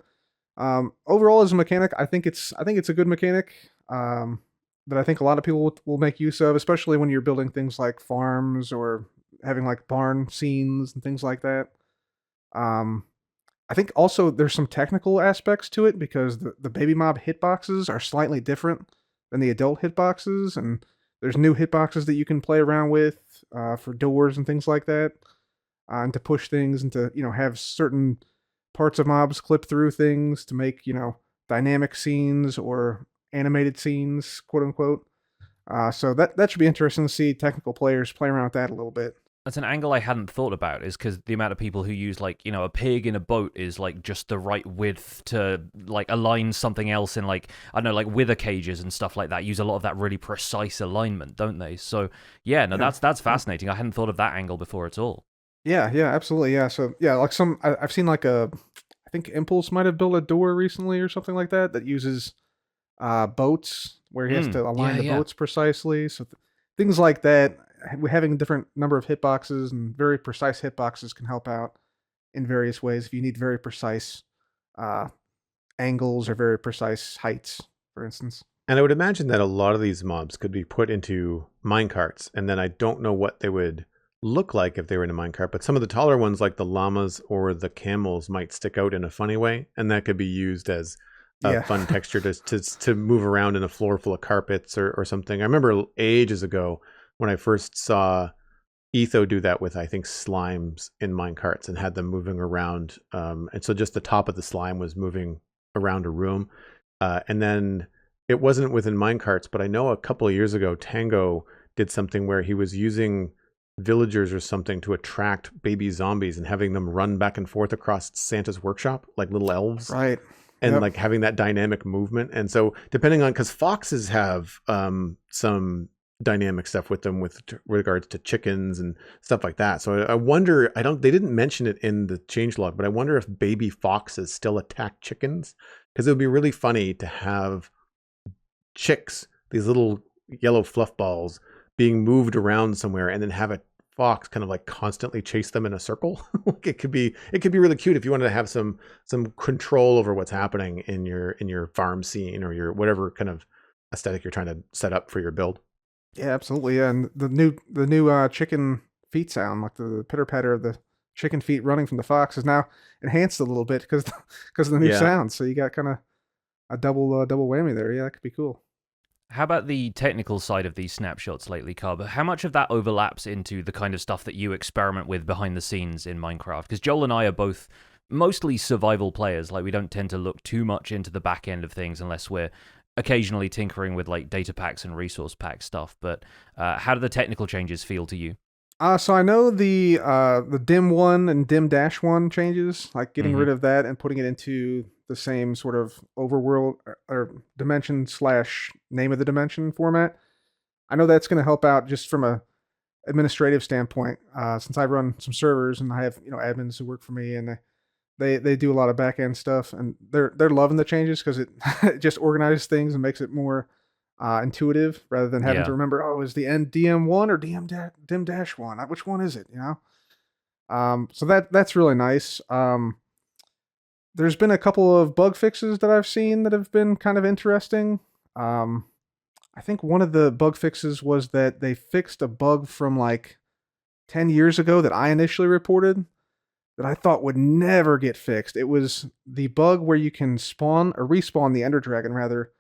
overall as a mechanic, I think it's a good mechanic that I think a lot of people will make use of, especially when you're building things like farms or having like barn scenes and things like that. I think also there's some technical aspects to it because the baby mob hitboxes are slightly different than the adult hitboxes, and there's new hitboxes that you can play around with for doors and things like that, and to push things and to have certain parts of mobs clip through things to make dynamic scenes or animated scenes, quote unquote. So that should be interesting to see technical players play around with that a little bit. That's an angle I hadn't thought about, is because the amount of people who use, like, a pig in a boat is, like, just the right width to, like, align something else in, like, I don't know, like, wither cages and stuff like that, use a lot of that really precise alignment, don't they? So, yeah, no, that's fascinating. I hadn't thought of that angle before at all. Yeah, absolutely, yeah. So, yeah, like I've seen, like, I think Impulse might have built a door recently or something like that uses boats, where he has to align the boats precisely. So, things like that. Having a different number of hitboxes and very precise hitboxes can help out in various ways if you need very precise angles or very precise heights, for instance. And I would imagine that a lot of these mobs could be put into minecarts, and then I don't know what they would look like if they were in a minecart, but some of the taller ones like the llamas or the camels might stick out in a funny way, and that could be used as a fun texture to move around in a floor full of carpets or something. I remember ages ago when I first saw Etho do that with, I think, slimes in minecarts and had them moving around. And so just the top of the slime was moving around a room. And then it wasn't within minecarts, but I know a couple of years ago, Tango did something where he was using villagers or something to attract baby zombies and having them run back and forth across Santa's workshop like little elves. Right. And like having that dynamic movement. And so depending on, because foxes have some dynamic stuff with them with regards to chickens and stuff like that. So I wonder, they didn't mention it in the changelog, but I wonder if baby foxes still attack chickens, because it would be really funny to have chicks, these little yellow fluff balls, being moved around somewhere and then have a fox kind of like constantly chase them in a circle. It could be really cute if you wanted to have some control over what's happening in your farm scene or your whatever kind of aesthetic you're trying to set up for your build. Yeah, absolutely. Yeah, and the new chicken feet sound, like the pitter patter of the chicken feet running from the fox, is now enhanced a little bit because of the new sound. So you got kind of a double whammy there. Yeah, that could be cool. How about the technical side of these snapshots lately, Cub? How much of that overlaps into the kind of stuff that you experiment with behind the scenes in Minecraft? Because Joel and I are both mostly survival players. Like, we don't tend to look too much into the back end of things unless we're occasionally tinkering with like data packs and resource pack stuff. But how do the technical changes feel to you? So I know the dim 1 and dim dash 1 changes, like getting Mhm. rid of that and putting it into the same sort of overworld or dimension slash name of the dimension format. I know that's going to help out just from a administrative standpoint, since I run some servers and I have admins who work for me, and they do a lot of back end stuff, and they're loving the changes because it it just organizes things and makes it more intuitive rather than having to Yeah. remember, oh, is the end DM1 or dim dash one? Which one is it? So that's really nice. There's been a couple of bug fixes that I've seen that have been kind of interesting. Um, I think one of the bug fixes was that they fixed a bug from like 10 years ago that I initially reported that I thought would never get fixed. It was the bug where you can spawn or respawn the Ender Dragon rather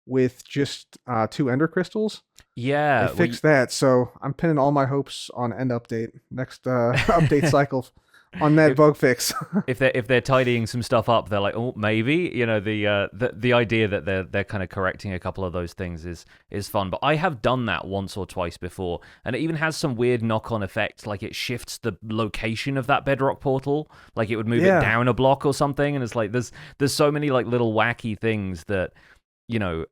with just 2 Ender crystals. They Yeah. fixed that, so I'm pinning all my hopes on end update next update cycle on that if, bug fix. if they're tidying some stuff up, they're like, oh, maybe the idea that they're kind of correcting a couple of those things is fun. But I have done that once or twice before, and it even has some weird knock-on effect, like it shifts the location of that bedrock portal, like it would move it down a block or something. And it's like there's so many like little wacky things that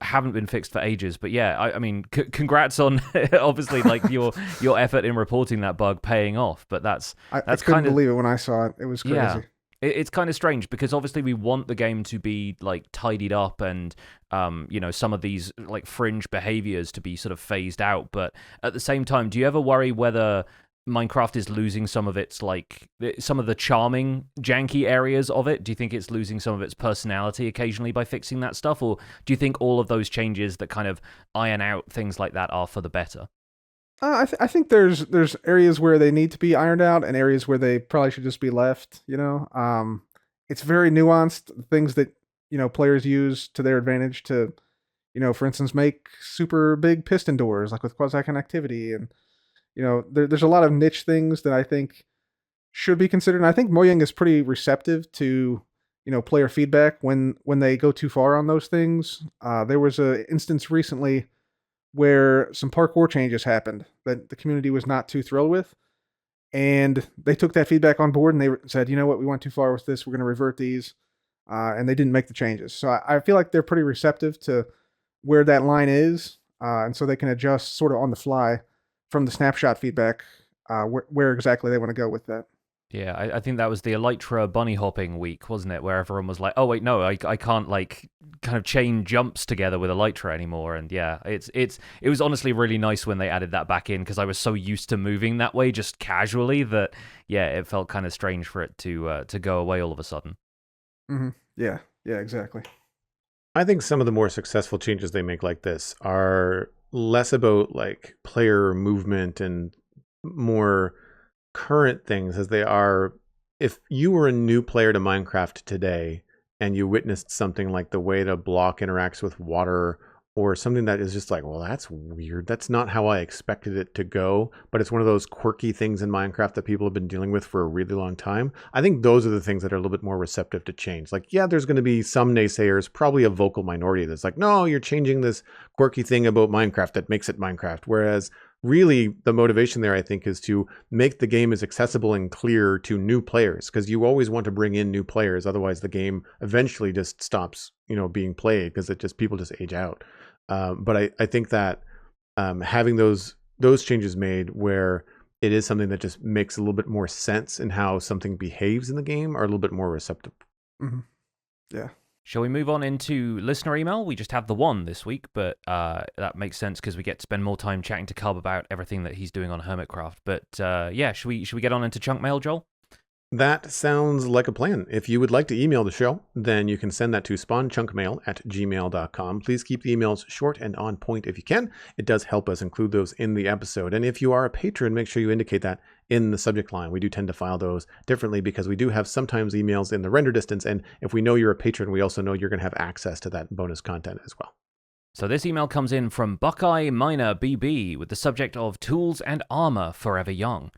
haven't been fixed for ages. But yeah, I mean, congrats on obviously like your effort in reporting that bug paying off. But that's I couldn't believe it when I saw it. It was crazy. yeah. It's kind of strange because obviously we want the game to be like tidied up and some of these like fringe behaviors to be sort of phased out. But at the same time, do you ever worry whether Minecraft is losing some of its like some of the charming janky areas of it? Do you think it's losing some of its personality occasionally by fixing that stuff, or do you think all of those changes that kind of iron out things like that are for the better? I think there's areas where they need to be ironed out and areas where they probably should just be left. It's very nuanced things that players use to their advantage to, for instance, make super big piston doors like with quasi connectivity, and there's a lot of niche things that I think should be considered. And I think Mojang is pretty receptive to player feedback when they go too far on those things. There was a instance recently where some parkour changes happened that the community was not too thrilled with. And they took that feedback on board and they said, you know what, we went too far with this. We're going to revert these. And they didn't make the changes. So I feel like they're pretty receptive to where that line is. And so they can adjust sort of on the fly from the snapshot feedback where exactly they want to go with that. Yeah, I think that was the Elytra bunny hopping week, wasn't it? Where everyone was like, "Oh wait, no, I can't like kind of chain jumps together with Elytra anymore." And yeah, it was honestly really nice when they added that back in because I was so used to moving that way just casually that yeah, it felt kind of strange for it to go away all of a sudden. Mm-hmm. Yeah, exactly. I think some of the more successful changes they make like this are less about like player movement and more current things as they are. If you were a new player to Minecraft today and you witnessed something like the way the block interacts with water or something that is just like, well, that's weird. That's not how I expected it to go. But it's one of those quirky things in Minecraft that people have been dealing with for a really long time. I think those are the things that are a little bit more receptive to change. Like, yeah, there's going to be some naysayers, probably a vocal minority that's like, no, you're changing this quirky thing about Minecraft that makes it Minecraft. Whereas really the motivation there, I think, is to make the game as accessible and clear to new players, because you always want to bring in new players. Otherwise, the game eventually just stops, being played because people just age out. But I think that having those changes made where it is something that just makes a little bit more sense in how something behaves in the game are a little bit more receptive. Mm-hmm. Yeah. Shall we move on into listener email? We just have the one this week, but that makes sense because we get to spend more time chatting to Cub about everything that he's doing on Hermitcraft. But yeah, should we get on into chunk mail, Joel? That sounds like a plan. If you would like to email the show, then you can send that to spawnchunkmail@gmail.com. Please keep the emails short and on point if you can. It does help us include those in the episode. And if you are a patron, make sure you indicate that in the subject line. We do tend to file those differently because we do have sometimes emails in the render distance. And if we know you're a patron, we also know you're going to have access to that bonus content as well. So this email comes in from Buckeye Miner BB with the subject of Tools and Armor Forever Young.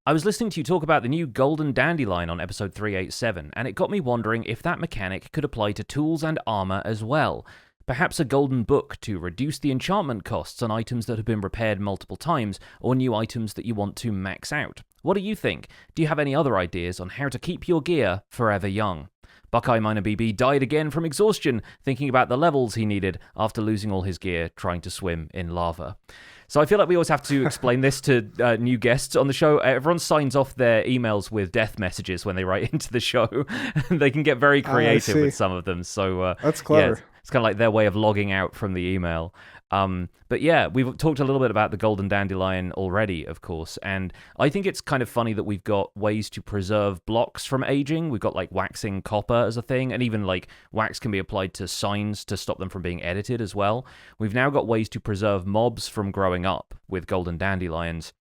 I was listening to you talk about the new Golden Dandelion on episode 387, and it got me wondering if that mechanic could apply to tools and armor as well. Perhaps a golden book to reduce the enchantment costs on items that have been repaired multiple times, or new items that you want to max out. What do you think? Do you have any other ideas on how to keep your gear forever young? Buckeye Miner BB died again from exhaustion, thinking about the levels he needed after losing all his gear trying to swim in lava. So I feel like we always have to explain this to new guests on the show. Everyone signs off their emails with death messages when they write into the show. They can get very creative with some of them. So that's clever. Yeah, it's kind of like their way of logging out from the email. But yeah, we've talked a little bit about the golden dandelion already, of course, and I think it's kind of funny that we've got ways to preserve blocks from aging. We've got like waxing copper as a thing, and even like wax can be applied to signs to stop them from being edited as well. We've now got ways to preserve mobs from growing up with golden dandelions.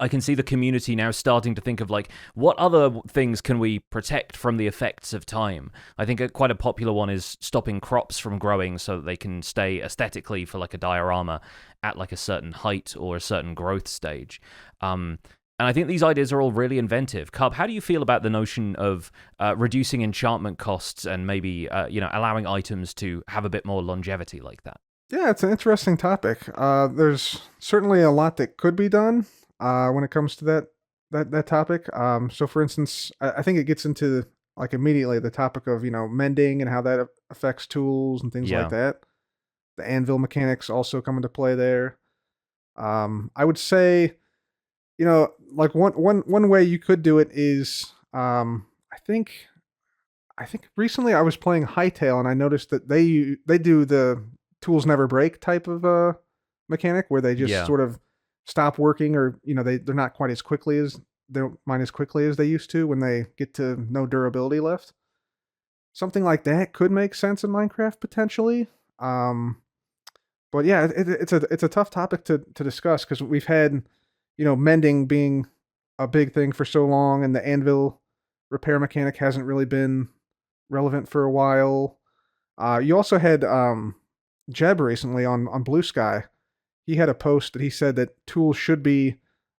I can see the community now starting to think of like, what other things can we protect from the effects of time? I think quite a popular one is stopping crops from growing so that they can stay aesthetically for like a diorama at like a certain height or a certain growth stage. And I think these ideas are all really inventive. Cub, how do you feel about the notion of reducing enchantment costs and maybe allowing items to have a bit more longevity like that? Yeah, it's an interesting topic. There's certainly a lot that could be done when it comes to that topic. So for instance, I think it gets into like immediately the topic of, mending and how that affects tools and things like that. The Anvil mechanics also come into play there. I would say, like one way you could do it is, I think recently I was playing Hightail and I noticed that they do the tools never break type of mechanic where they just sort of stop working, or they're not quite as quickly as they don't mine as quickly as they used to when they get to no durability left. Something like that could make sense in Minecraft potentially. But yeah, it's a tough topic to discuss because we've had mending being a big thing for so long, and the anvil repair mechanic hasn't really been relevant for a while. You also had Jeb recently on Blue Sky. He had a post that he said that tools should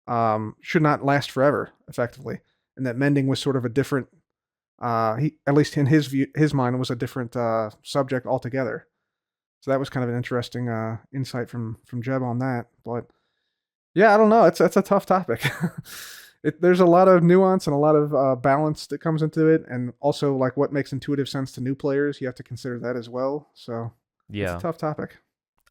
not last forever, effectively, and that mending was sort of a different, at least in his mind, was a different subject altogether. So that was kind of an interesting insight from Jeb on that. But yeah, I don't know. It's a tough topic. There's a lot of nuance and a lot of balance that comes into it, and also like what makes intuitive sense to new players. You have to consider that as well. So it's a tough topic.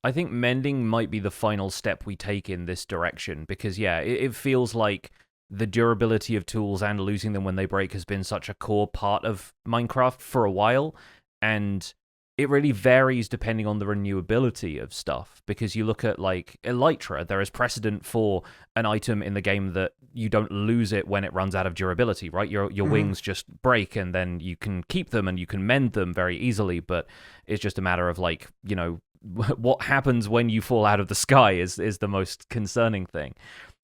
I think mending might be the final step we take in this direction because, it feels like the durability of tools and losing them when they break has been such a core part of Minecraft for a while, and it really varies depending on the renewability of stuff because you look at, like, Elytra, there is precedent for an item in the game that you don't lose it when it runs out of durability, right? Your wings just break and then you can keep them and you can mend them very easily, but it's just a matter of, like, what happens when you fall out of the sky is the most concerning thing.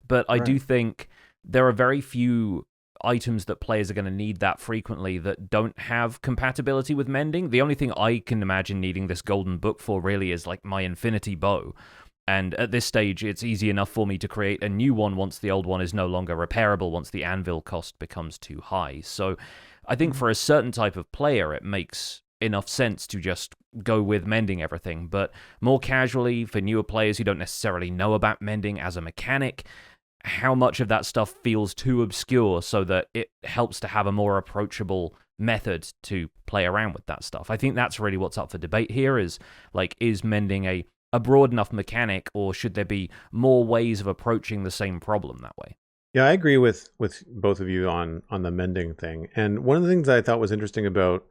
But I do think there are very few items that players are going to need that frequently that don't have compatibility with mending. The only thing I can imagine needing this golden book for really is like my infinity bow. And at this stage, it's easy enough for me to create a new one once the old one is no longer repairable, once the anvil cost becomes too high. So I think for a certain type of player, it makes enough sense to just go with mending everything, but more casually for newer players who don't necessarily know about mending as a mechanic, how much of that stuff feels too obscure so that it helps to have a more approachable method to play around with that stuff. I think that's really what's up for debate here is mending a broad enough mechanic, or should there be more ways of approaching the same problem that way? Yeah, I agree with both of you on the mending thing. And one of the things that I thought was interesting about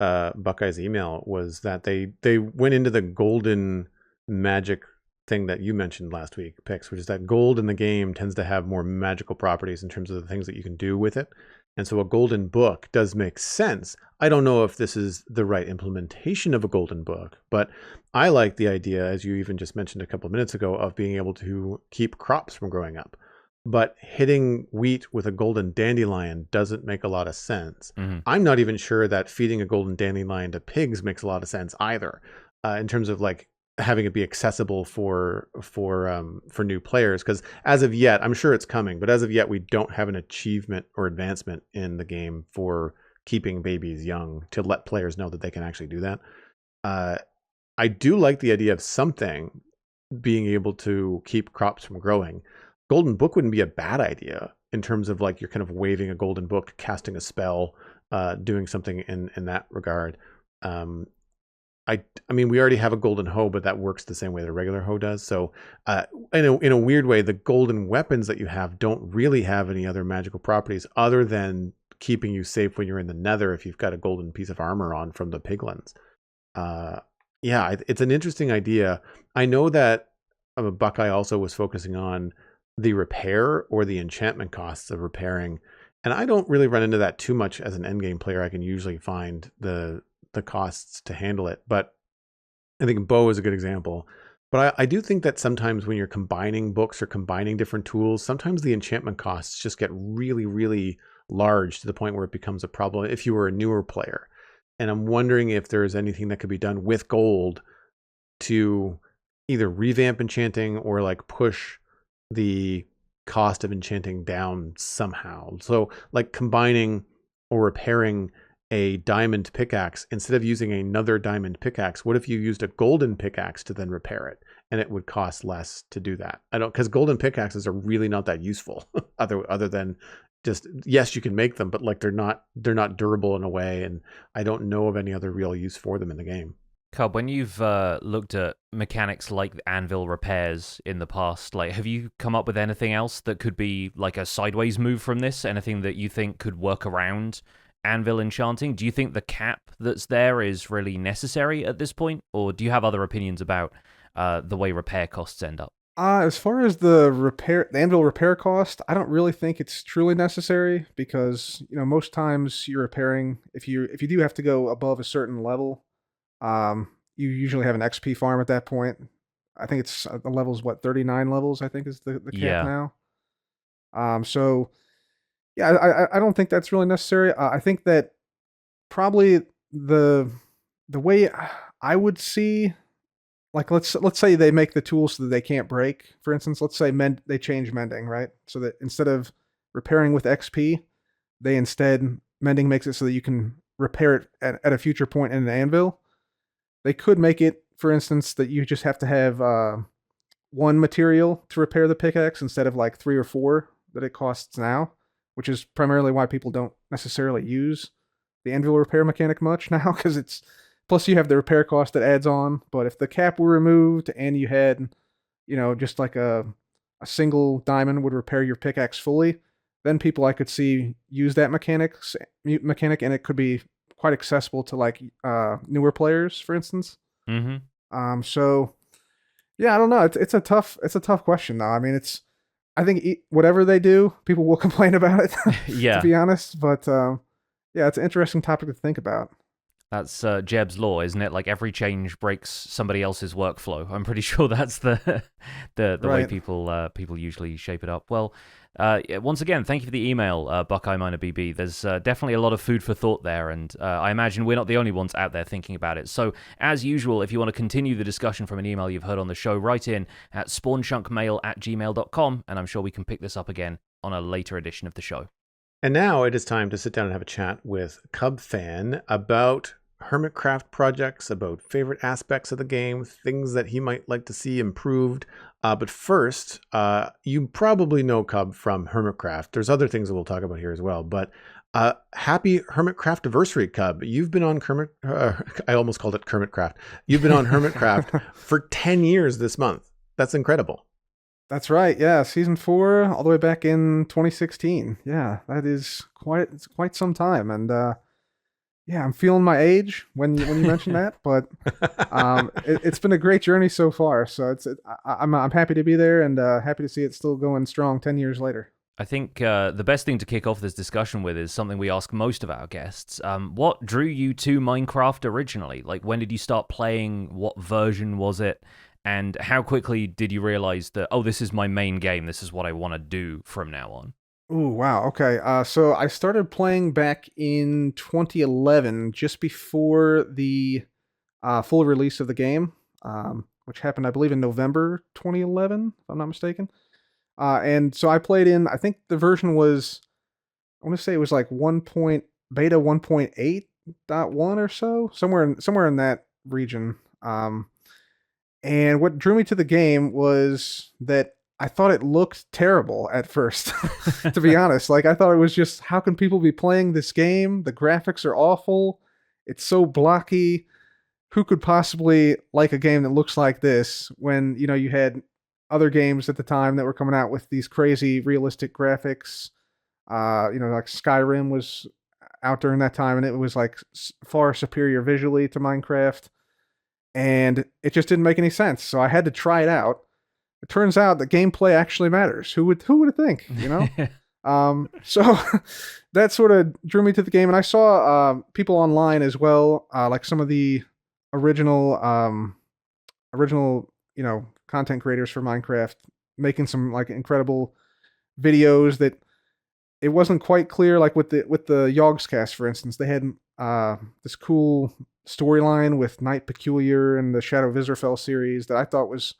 Buckeye's email was that they went into the golden magic thing that you mentioned last week, Pix, which is that gold in the game tends to have more magical properties in terms of the things that you can do with it. And so a golden book does make sense. I don't know if this is the right implementation of a golden book, but I like the idea, as you even just mentioned a couple of minutes ago, of being able to keep crops from growing up. But hitting wheat with a golden dandelion doesn't make a lot of sense. I'm not even sure that feeding a golden dandelion to pigs makes a lot of sense either, in terms of like having it be accessible for new players. Because as of yet, I'm sure it's coming, but as of yet, we don't have an achievement or advancement in the game for keeping babies young to let players know that they can actually do that. I do like the idea of something being able to keep crops from growing. Golden book wouldn't be a bad idea in terms of like you're kind of waving a golden book, casting a spell, doing something in that regard. Um, I mean, we already have a golden hoe, but that works the same way the regular hoe does. So, in a weird way, the golden weapons that you have don't really have any other magical properties other than keeping you safe when you're in the Nether if you've got a golden piece of armor on from the piglins. Yeah, it's an interesting idea. I know that Buckeye also was focusing on the repair or the enchantment costs of repairing, and I don't really run into that too much as an endgame player. I can usually find the costs to handle it, but I think bow is a good example. But I do think that sometimes when you're combining books or combining different tools, sometimes the enchantment costs just get really, really large to the point where it becomes a problem if you were a newer player. And I'm wondering if there's anything that could be done with gold to either revamp enchanting or like push the cost of enchanting down somehow. So like combining or repairing a diamond pickaxe, instead of using another diamond pickaxe, what if you used a golden pickaxe to then repair it? And it would cost less to do that. Because golden pickaxes are really not that useful other than just, yes, you can make them, but like they're not durable in a way. And I don't know of any other real use for them in the game. Cub, when you've looked at mechanics like Anvil repairs in the past, like have you come up with anything else that could be like a sideways move from this? Anything that you think could work around Anvil enchanting? Do you think the cap that's there is really necessary at this point, or do you have other opinions about the way repair costs end up? As far as the Anvil repair cost, I don't really think it's truly necessary because most times you're repairing if you do have to go above a certain level, you usually have an XP farm at that point. I think it's the level's 39 levels. I think is the cap now. So. Yeah, I don't think that's really necessary. I think that probably the way I would see, like let's say they make the tools so that they can't break. For instance, let's say they change mending, right? So that instead of repairing with XP, mending makes it so that you can repair it at a future point in an anvil. They could make it, for instance, that you just have to have one material to repair the pickaxe instead of like 3 or 4 that it costs now, which is primarily why people don't necessarily use the anvil repair mechanic much now, because plus you have the repair cost that adds on. But if the cap were removed and you had, just like a single diamond would repair your pickaxe fully, then people I could see use that mechanic, and it could be quite accessible to like newer players, for instance. Mm-hmm. So yeah, I don't know. It's a tough question though. I mean, I think whatever they do, people will complain about it. Yeah. To be honest, but yeah, it's an interesting topic to think about. That's Jeb's law, isn't it? Like every change breaks somebody else's workflow. I'm pretty sure that's the way people usually shape it up. Well, once again, thank you for the email, Buckeye Miner BB. There's definitely a lot of food for thought there, and I imagine we're not the only ones out there thinking about it. So, as usual, if you want to continue the discussion from an email you've heard on the show, write in at spawnchunkmail@gmail.com, and I'm sure we can pick this up again on a later edition of the show. And now it is time to sit down and have a chat with Cubfan about Hermitcraft projects, about favorite aspects of the game, things that he might like to see improved. But first, you probably know Cub from Hermitcraft. There's other things that we'll talk about here as well. But happy Hermitcraft anniversary, Cub. You've been on I almost called it Kermitcraft. You've been on Hermitcraft for 10 years this month. That's incredible. That's right. Yeah, season 4, all the way back in 2016. Yeah, that is quite some time, and yeah, I'm feeling my age when you mentioned that, but it's been a great journey so far. So I'm happy to be there and happy to see it still going strong 10 years later. I think the best thing to kick off this discussion with is something we ask most of our guests. What drew you to Minecraft originally? Like, when did you start playing? What version was it? And how quickly did you realize that, oh, this is my main game, this is what I want to do from now on? Ooh, wow. Okay. So I started playing back in 2011, just before the full release of the game, which happened, I believe, in November 2011, if I'm not mistaken. And so I played in, I think the version was, I want to say it was like beta 1.8.1 or so, somewhere in that region. And what drew me to the game was that I thought it looked terrible at first, to be honest. Like, I thought it was just, how can people be playing this game? The graphics are awful. It's so blocky. Who could possibly like a game that looks like this when, you had other games at the time that were coming out with these crazy realistic graphics? Like Skyrim was out during that time, and it was like far superior visually to Minecraft. And it just didn't make any sense. So I had to try it out. It turns out that gameplay actually matters. Who would think, So that sort of drew me to the game. And I saw people online as well, like some of the original, content creators for Minecraft, making some like incredible videos that it wasn't quite clear. Like with the Yogscast, for instance, they had this cool storyline with Night Peculiar and the Shadow of Israfel series that I thought was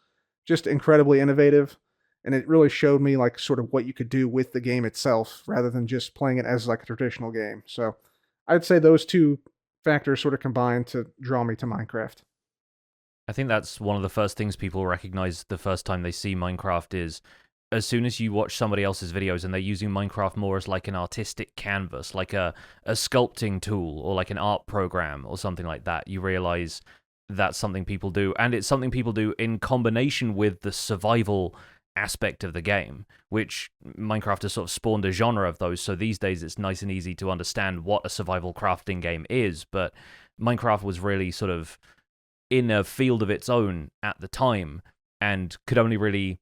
just incredibly innovative, and it really showed me like sort of what you could do with the game itself rather than just playing it as like a traditional game. So I'd say those two factors sort of combined to draw me to Minecraft. I think that's one of the first things people recognize the first time they see Minecraft is as soon as you watch somebody else's videos and they're using Minecraft more as like an artistic canvas, like a sculpting tool or like an art program or something like that, you realize that's something people do. And it's something people do in combination with the survival aspect of the game, which Minecraft has sort of spawned a genre of those. So these days it's nice and easy to understand what a survival crafting game is. But Minecraft was really sort of in a field of its own at the time and could only really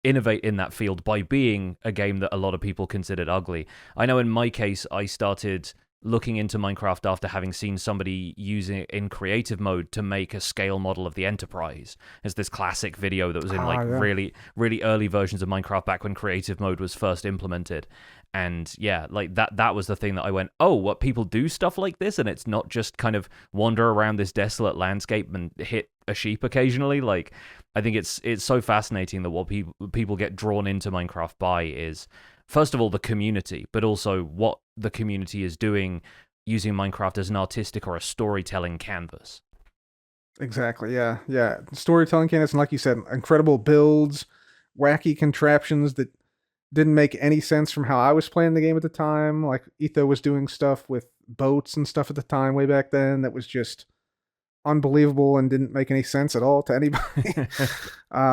innovate in that field by being a game that a lot of people considered ugly. I know in my case, I started looking into Minecraft after having seen somebody using it in creative mode to make a scale model of the Enterprise. It's this classic video that was in really, really early versions of Minecraft back when creative mode was first implemented. And yeah, like that was the thing that I went, oh, what, people do stuff like this, and it's not just kind of wander around this desolate landscape and hit a sheep occasionally. Like, I think it's so fascinating that what people get drawn into Minecraft by is, first of all, the community, but also what the community is doing using Minecraft as an artistic or a storytelling canvas. Exactly, yeah. Storytelling canvas, and like you said, incredible builds, wacky contraptions that didn't make any sense from how I was playing the game at the time. Like, Etho was doing stuff with boats and stuff at the time, way back then, that was just unbelievable and didn't make any sense at all to anybody.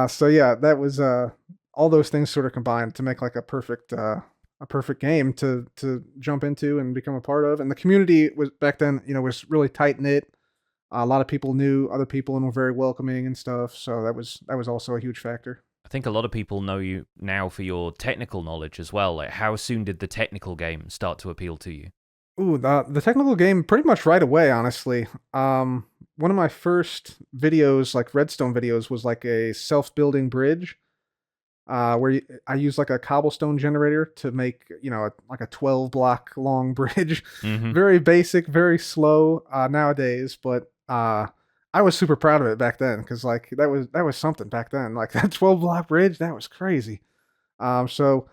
So yeah, that was all those things sort of combined to make like a perfect game to jump into and become a part of. And the community was back then, was really tight knit. A lot of people knew other people and were very welcoming and stuff. So that was also a huge factor. I think a lot of people know you now for your technical knowledge as well. Like, how soon did the technical game start to appeal to you? Ooh, the technical game pretty much right away, honestly. One of my first videos, like Redstone videos, was like a self-building bridge, where I used like a cobblestone generator to make, like a 12 block long bridge. Mm-hmm. Very basic, very slow nowadays, but I was super proud of it back then because like that was something back then. Like that 12 block bridge, that was crazy. So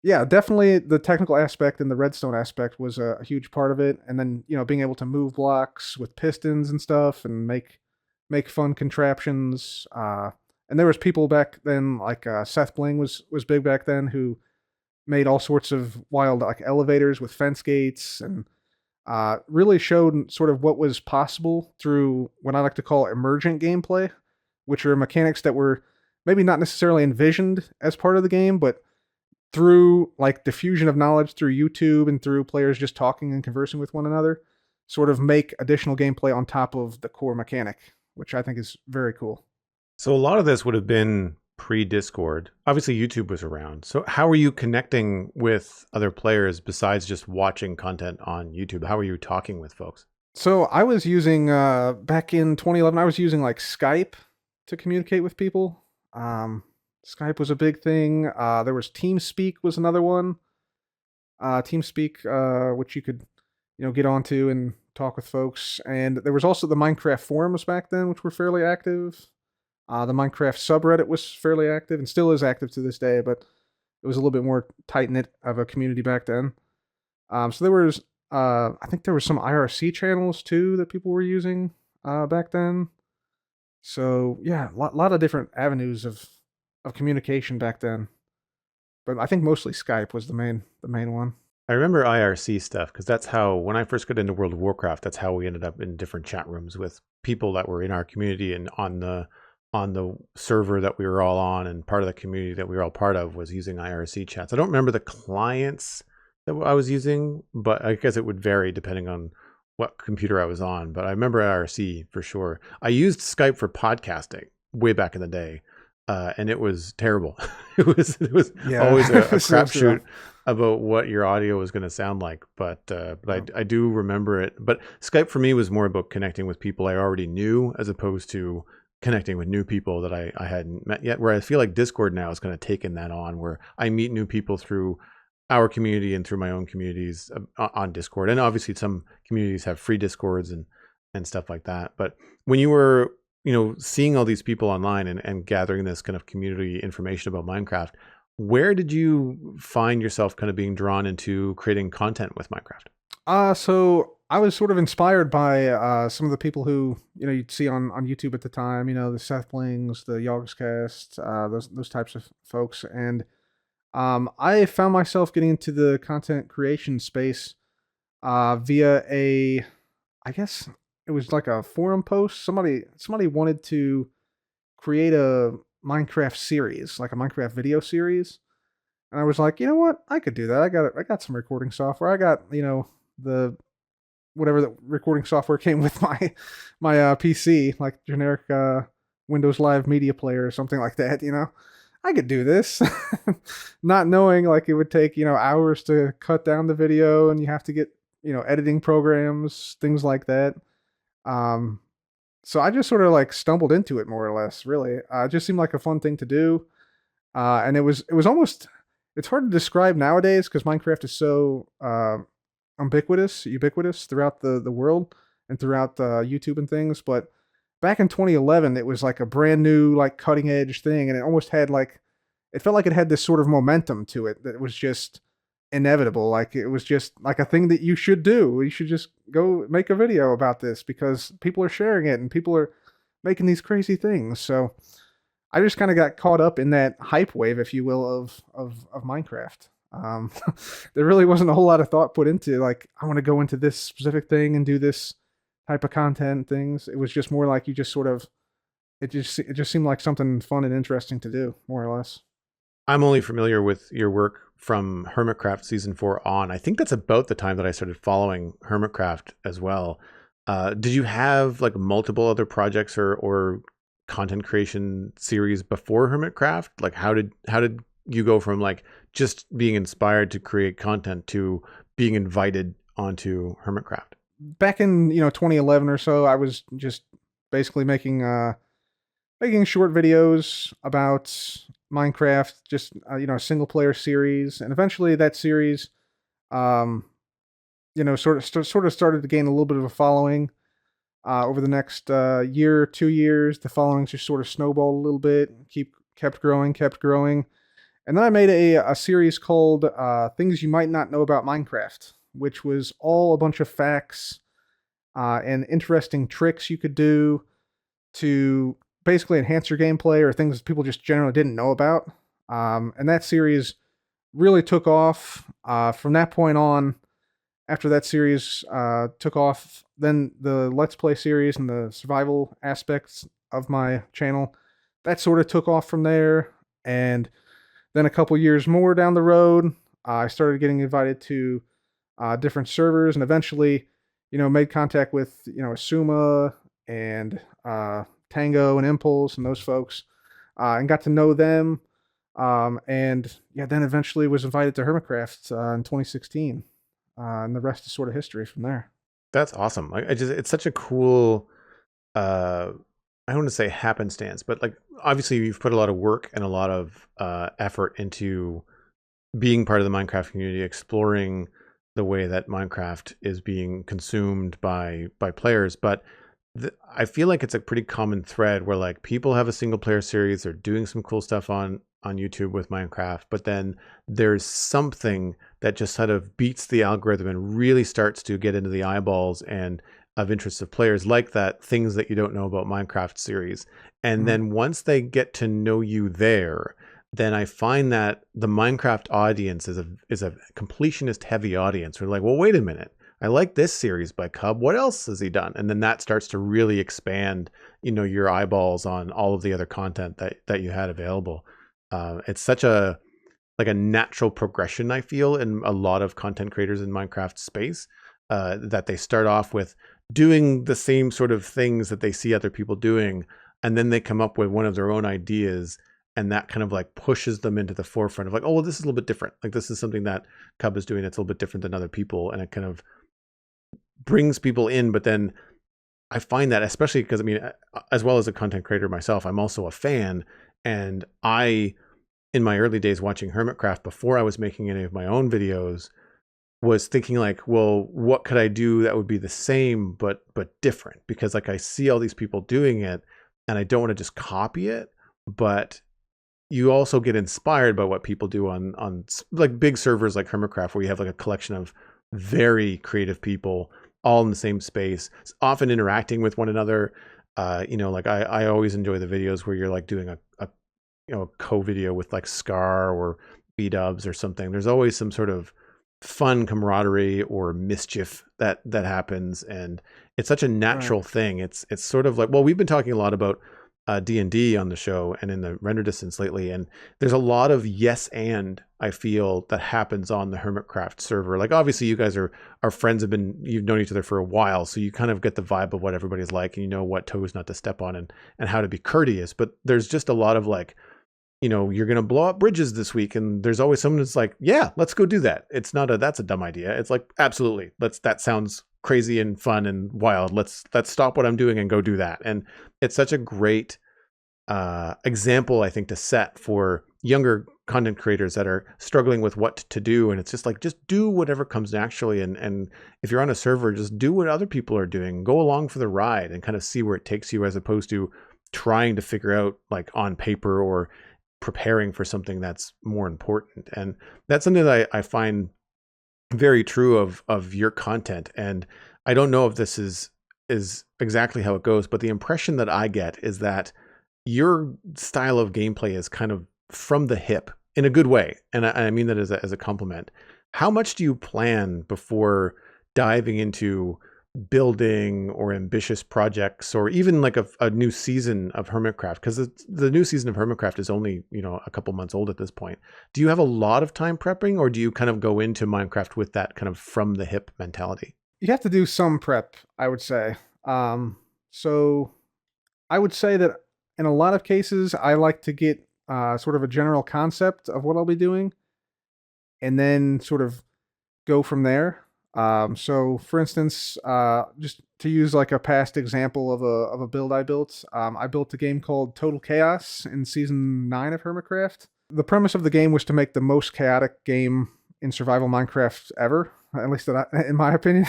yeah, definitely the technical aspect and the redstone aspect was a huge part of it. And then, being able to move blocks with pistons and stuff and make fun contraptions. And there was people back then, like Seth Bling was big back then, who made all sorts of wild like elevators with fence gates and really showed sort of what was possible through what I like to call emergent gameplay, which are mechanics that were maybe not necessarily envisioned as part of the game, but through like diffusion of knowledge through YouTube and through players just talking and conversing with one another, sort of make additional gameplay on top of the core mechanic, which I think is very cool. So a lot of this would have been pre-Discord. Obviously, YouTube was around. So how are you connecting with other players besides just watching content on YouTube? How are you talking with folks? So I was using, back in 2011, I was using like Skype to communicate with people. Skype was a big thing. There was TeamSpeak was another one. TeamSpeak, which you could, get onto and talk with folks. And there was also the Minecraft forums back then, which were fairly active. The Minecraft subreddit was fairly active and still is active to this day, but it was a little bit more tight-knit of a community back then. So there was, I think there was some IRC channels too that people were using back then. So yeah, lot of different avenues of communication back then. But I think mostly Skype was the main one. I remember IRC stuff because that's how, when I first got into World of Warcraft, that's how we ended up in different chat rooms with people that were in our community and on the server that we were all on, and part of the community that we were all part of was using IRC chats. I don't remember the clients that I was using, but I guess it would vary depending on what computer I was on. But I remember IRC for sure. I used Skype for podcasting way back in the day. And it was terrible. it was always a crapshoot about what your audio was going to sound like. But I do remember it. But Skype for me was more about connecting with people I already knew, as opposed to connecting with new people that I hadn't met yet. Where I feel like Discord now is kind of taken that on, where I meet new people through our community and through my own communities on Discord. And obviously some communities have free Discords and stuff like that. But when you were seeing all these people online and gathering this kind of community information about Minecraft, where did you find yourself kind of being drawn into creating content with Minecraft? So I was sort of inspired by some of the people who you'd see on YouTube at the time. The Sethlings, the Yogscast, those types of folks, and I found myself getting into the content creation space via I guess it was like a forum post. Somebody wanted to create a Minecraft series, like a Minecraft video series. And I was like, you know what? I could do that. I got some recording software. I got, the whatever the recording software came with my PC, like generic Windows Live Media Player or something like that, I could do this. Not knowing like it would take, hours to cut down the video, and you have to get, editing programs, things like that. So I just sort of like stumbled into it, more or less, really. It just seemed like a fun thing to do. And it was almost, it's hard to describe nowadays because Minecraft is so ubiquitous throughout the world and throughout YouTube and things. But back in 2011, it was like a brand new, like cutting edge thing. And it almost had like, it felt like it had this sort of momentum to it that was just inevitable. Like it was just like a thing that you should do. You should just go make a video about this because people are sharing it and people are making these crazy things. So I just kind of got caught up in that hype wave, if you will, of Minecraft. There really wasn't a whole lot of thought put into like, I want to go into this specific thing and do this type of content and things. It was just more like you just sort of, it just seemed like something fun and interesting to do, more or less. I'm only familiar with your work from Hermitcraft season 4 on. I think that's about the time that I started following Hermitcraft as well. Did you have like multiple other projects or content creation series before Hermitcraft? Like how did you go from like just being inspired to create content to being invited onto Hermitcraft? Back in 2011 or so, I was just basically making short videos about Minecraft, just a single player series, and eventually that series sort of started to gain a little bit of a following. Over the next year, 2 years, the following just sort of snowballed a little bit, kept growing, and then I made a series called Things You Might Not Know About Minecraft, which was all a bunch of facts and interesting tricks you could do to basically enhance your gameplay or things people just generally didn't know about. And that series really took off. From that point on, after that series took off, then the Let's Play series and the survival aspects of my channel, that sort of took off from there. And then a couple years more down the road, I started getting invited to different servers, and eventually, made contact with, Asuma and Tango and Impulse and those folks, and got to know them. And yeah, then eventually was invited to Hermitcraft in 2016. And the rest is sort of history from there. That's awesome. It's such a cool, I don't want to say happenstance, but like, obviously you've put a lot of work and a lot of effort into being part of the Minecraft community, exploring the way that Minecraft is being consumed by players. But I feel like it's a pretty common thread where like people have a single player series, they're doing some cool stuff on YouTube with Minecraft, but then there's something that just sort of beats the algorithm and really starts to get into the eyeballs and of interest of players, like that Things That You Don't Know About Minecraft series. And then once they get to know you there, then I find that the Minecraft audience is a completionist heavy audience. We're like, well, wait a minute. I like this series by Cub. What else has he done? And then that starts to really expand, your eyeballs on all of the other content that you had available. It's such a natural progression, I feel, in a lot of content creators in Minecraft space, that they start off with doing the same sort of things that they see other people doing, and then they come up with one of their own ideas, and that kind of like pushes them into the forefront of like, oh, well, this is a little bit different. Like, this is something that Cub is doing that's a little bit different than other people, and it kind of brings people in. But then I find that, especially because, I mean, as well as a content creator myself, I'm also a fan, and in my early days watching Hermitcraft, before I was making any of my own videos, was thinking like, well, what could I do that would be the same but different? Because like I see all these people doing it, and I don't want to just copy it, but you also get inspired by what people do on like big servers like Hermitcraft, where you have like a collection of very creative people all in the same space, often interacting with one another. Like I always enjoy the videos where you're like doing a co-video with like Scar or B-dubs or something. There's always some sort of fun camaraderie or mischief that happens, and it's such a natural thing. It's sort of like, well, we've been talking a lot about D&D on the show and in the render distance lately, and there's a lot of yes and I feel that happens on the Hermitcraft server. Like, obviously you guys are friends, you've known each other for a while, so you kind of get the vibe of what everybody's like, and you know what toes not to step on and how to be courteous. But there's just a lot of like, you're going to blow up bridges this week, and there's always someone that's like, yeah, let's go do that. It's not that's a dumb idea. It's like, absolutely, that sounds crazy and fun and wild. Let's stop what I'm doing and go do that. And it's such a great example, I think, to set for younger content creators that are struggling with what to do. And it's just like, just do whatever comes naturally. And if you're on a server, just do what other people are doing. Go along for the ride and kind of see where it takes you, as opposed to trying to figure out like on paper or preparing for something that's more important. And that's something that I find very true of your content. And I don't know if this is exactly how it goes, but the impression that I get is that your style of gameplay is kind of from the hip in a good way. And I mean that as a compliment. How much do you plan before diving into building or ambitious projects, or even like a new season of Hermitcraft? Because the new season of Hermitcraft is only a couple months old at this point. Do you have a lot of time prepping, or do you kind of go into Minecraft with that kind of from the hip mentality? You have to do some prep, I would say. So I would say that in a lot of cases, I like to get sort of a general concept of what I'll be doing, and then sort of go from there. So for instance, just to use like a past example of a build I built a game called Total Chaos in season 9 of Hermitcraft. The premise of the game was to make the most chaotic game in survival Minecraft ever, at least in my opinion.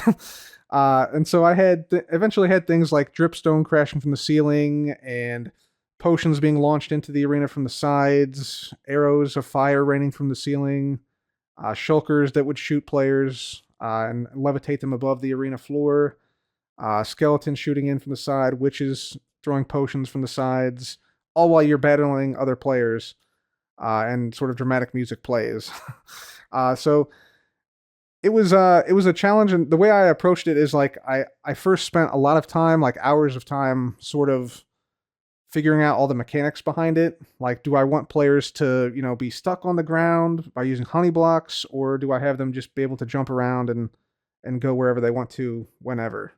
And so I eventually had things like dripstone crashing from the ceiling, and potions being launched into the arena from the sides, arrows of fire raining from the ceiling, shulkers that would shoot players and levitate them above the arena floor, skeletons shooting in from the side, witches throwing potions from the sides, all while you're battling other players, and sort of dramatic music plays. So it was a challenge, and the way I approached it is like I first spent a lot of time, like hours of time, sort of figuring out all the mechanics behind it. Like, do I want players to, be stuck on the ground by using honey blocks, or do I have them just be able to jump around and go wherever they want to, whenever?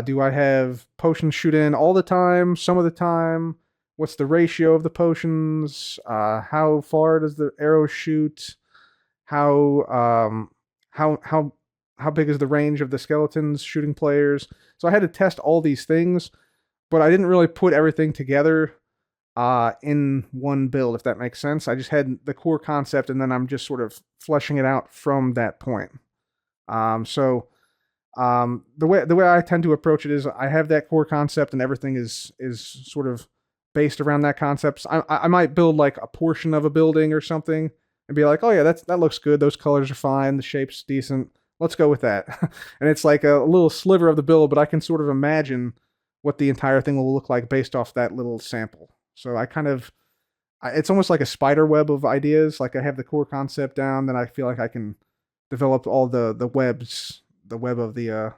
Do I have potions shoot in all the time, some of the time? What's the ratio of the potions? How far does the arrow shoot? How big is the range of the skeletons shooting players? So I had to test all these things, but I didn't really put everything together in one build, if that makes sense. I just had the core concept, and then I'm just sort of fleshing it out from that point. So the way I tend to approach it is I have that core concept, and everything is sort of based around that concept. I might build like a portion of a building or something and be like, oh yeah, that looks good. Those colors are fine. The shape's decent. let's go with that. And it's like a little sliver of the build, but I can sort of imagine what the entire thing will look like based off that little sample. So it's almost like a spider web of ideas. Like I have the core concept down, then I feel like I can develop all the webs, the web of the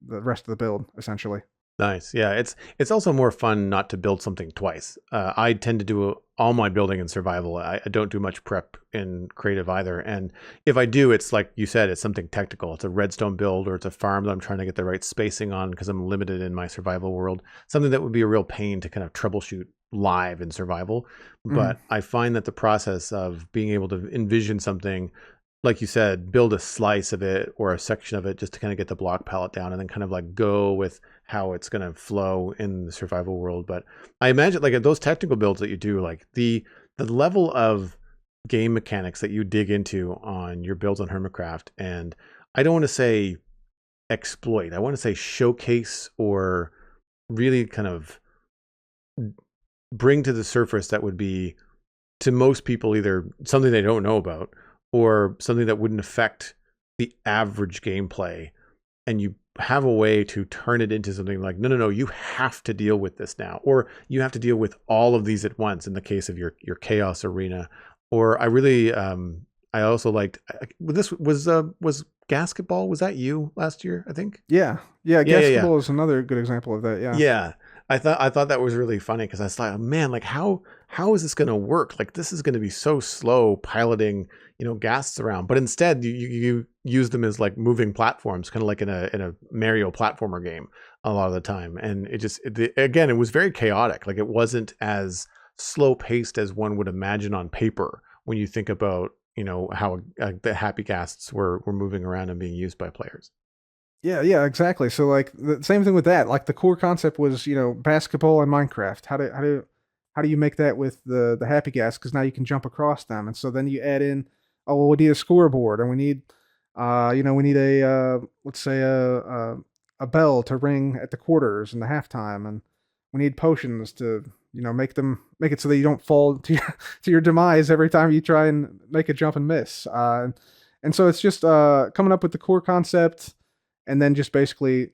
rest of the build, essentially. Nice. Yeah, it's also more fun not to build something twice. I tend to do all my building in survival. I don't do much prep in creative either. And if I do, it's like you said, it's something technical. It's a redstone build or it's a farm that I'm trying to get the right spacing on because I'm limited in my survival world. Something that would be a real pain to kind of troubleshoot live in survival. But I find that the process of being able to envision something, like you said, build a slice of it or a section of it just to kind of get the block palette down and then kind of like go with how it's going to flow in the survival world. But I imagine like those technical builds that you do, like the level of game mechanics that you dig into on your builds on Hermitcraft, and I don't want to say exploit, I want to say showcase or really kind of bring to the surface that would be to most people either something they don't know about or something that wouldn't affect the average gameplay, and you have a way to turn it into something like, no, you have to deal with this now, or you have to deal with all of these at once in the case of your chaos arena. Or I really, I also liked, this was Gasketball, was that you last year, I think? Yeah. Gasketball is another good example of that. Yeah. I thought that was really funny because I was like, oh, man, like how is this going to work? Like this is going to be so slow piloting, ghasts around. But instead, you use them as like moving platforms, kind of like in a Mario platformer game a lot of the time. And again, it was very chaotic. Like it wasn't as slow paced as one would imagine on paper when you think about how the happy ghasts were moving around and being used by players. Yeah, exactly. So like the same thing with that. Like the core concept was, basketball and Minecraft. How do you make that with the happy gas? Because now you can jump across them, and so then you add in, oh well, we need a scoreboard, and we need, we need a let's say a bell to ring at the quarters and the halftime, and we need potions to make it so that you don't fall to your demise every time you try and make a jump and miss. And so it's just coming up with the core concept, and then just basically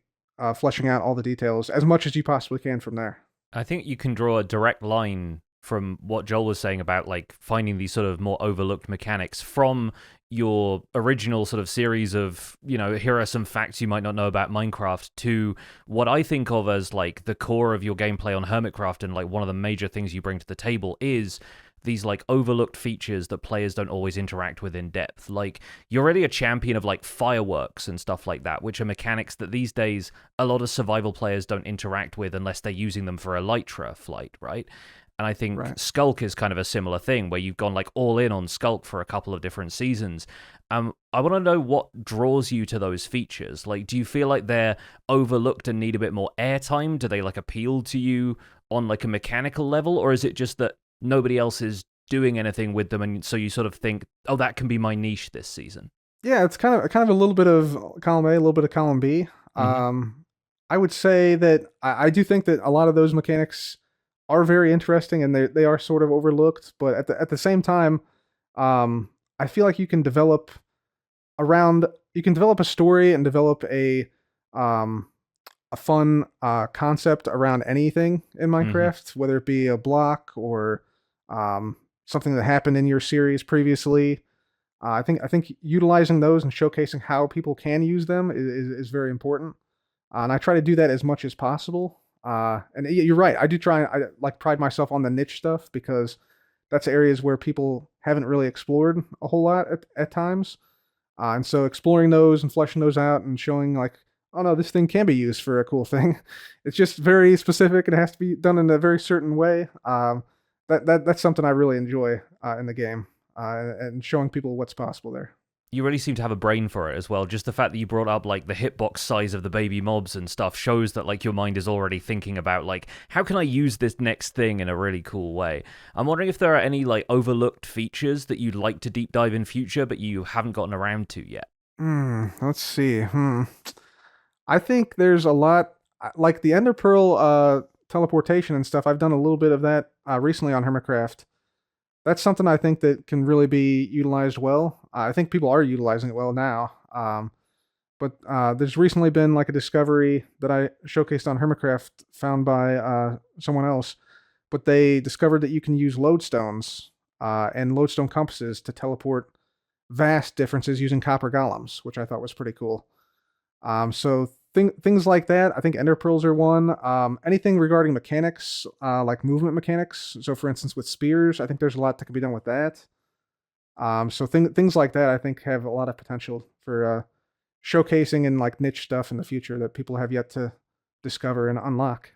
fleshing out all the details as much as you possibly can from there. I think you can draw a direct line from what Joel was saying about like finding these sort of more overlooked mechanics from your original sort of series of, here are some facts you might not know about Minecraft, to what I think of as like the core of your gameplay on Hermitcraft, and like one of the major things you bring to the table is these like overlooked features that players don't always interact with in depth. Like you're already a champion of like fireworks and stuff like that, which are mechanics that these days a lot of survival players don't interact with unless they're using them for Elytra flight, right? And I think Skulk is kind of a similar thing where you've gone like all in on Skulk for a couple of different seasons. I want to know what draws you to those features. Like, do you feel like they're overlooked and need a bit more airtime? Do they like appeal to you on like a mechanical level, or is it just that nobody else is doing anything with them, and so you sort of think, oh, that can be my niche this season? Yeah, it's kind of a little bit of column A, a little bit of column B. I would say that I do think that a lot of those mechanics are very interesting, and they are sort of overlooked. But at the same time, I feel like you can develop a story and develop a fun concept around anything in Minecraft, whether it be a block or something that happened in your series previously. I think utilizing those and showcasing how people can use them is very important, and I try to do that as much as possible. And you're right, I pride myself on the niche stuff because that's areas where people haven't really explored a whole lot at times, and so exploring those and fleshing those out and showing like, oh no, this thing can be used for a cool thing. It's just very specific and it has to be done in a very certain way. That's something I really enjoy in the game, and showing people what's possible there. You really seem to have a brain for it as well. Just the fact that you brought up like the hitbox size of the baby mobs and stuff shows that like your mind is already thinking about like, how can I use this next thing in a really cool way? I'm wondering if there are any like overlooked features that you'd like to deep dive in future, but you haven't gotten around to yet. Let's see. I think there's a lot, like the Ender Pearl teleportation and stuff. I've done a little bit of that recently on Hermitcraft. That's something I think that can really be utilized well. I think people are utilizing it well now. But there's recently been like a discovery that I showcased on Hermitcraft, found by someone else. But they discovered that you can use lodestones and lodestone compasses to teleport vast differences using copper golems, which I thought was pretty cool. So things like that. I think ender pearls are one. Anything regarding mechanics, like movement mechanics. So for instance, with spears, I think there's a lot that can be done with that. So things like that, I think, have a lot of potential for showcasing and like niche stuff in the future that people have yet to discover and unlock,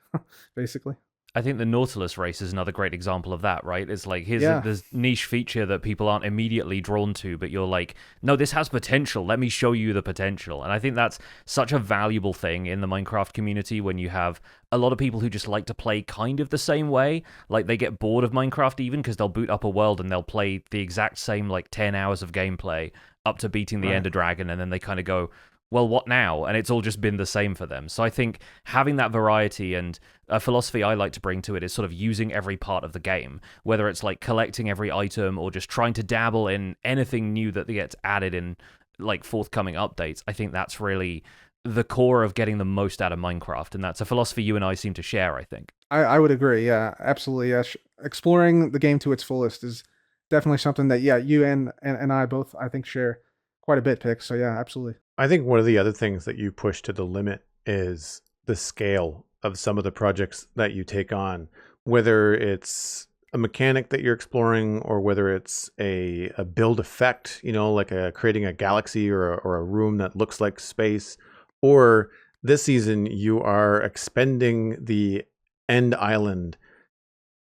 basically. I think the Nautilus race is another great example of that, right? It's like, here's this niche feature that people aren't immediately drawn to, but you're like, no, this has potential. Let me show you the potential. And I think that's such a valuable thing in the Minecraft community when you have a lot of people who just like to play kind of the same way. Like, they get bored of Minecraft even because they'll boot up a world and they'll play the exact same, like, 10 hours of gameplay up to beating the Ender Dragon, and then they kind of go, well, what now? And it's all just been the same for them. So I think having that variety, and a philosophy I like to bring to it, is sort of using every part of the game, whether it's like collecting every item or just trying to dabble in anything new that gets added in like forthcoming updates. I think that's really the core of getting the most out of Minecraft, and that's a philosophy you and I seem to share, I think. I would agree. Yeah, absolutely. Yeah. Exploring the game to its fullest is definitely something that, you and I both, I think, share quite a bit, Pix. So yeah, absolutely. I think one of the other things that you push to the limit is the scale of some of the projects that you take on, whether it's a mechanic that you're exploring or whether it's a build effect, like creating a galaxy or a room that looks like space. Or this season, you are expending the end island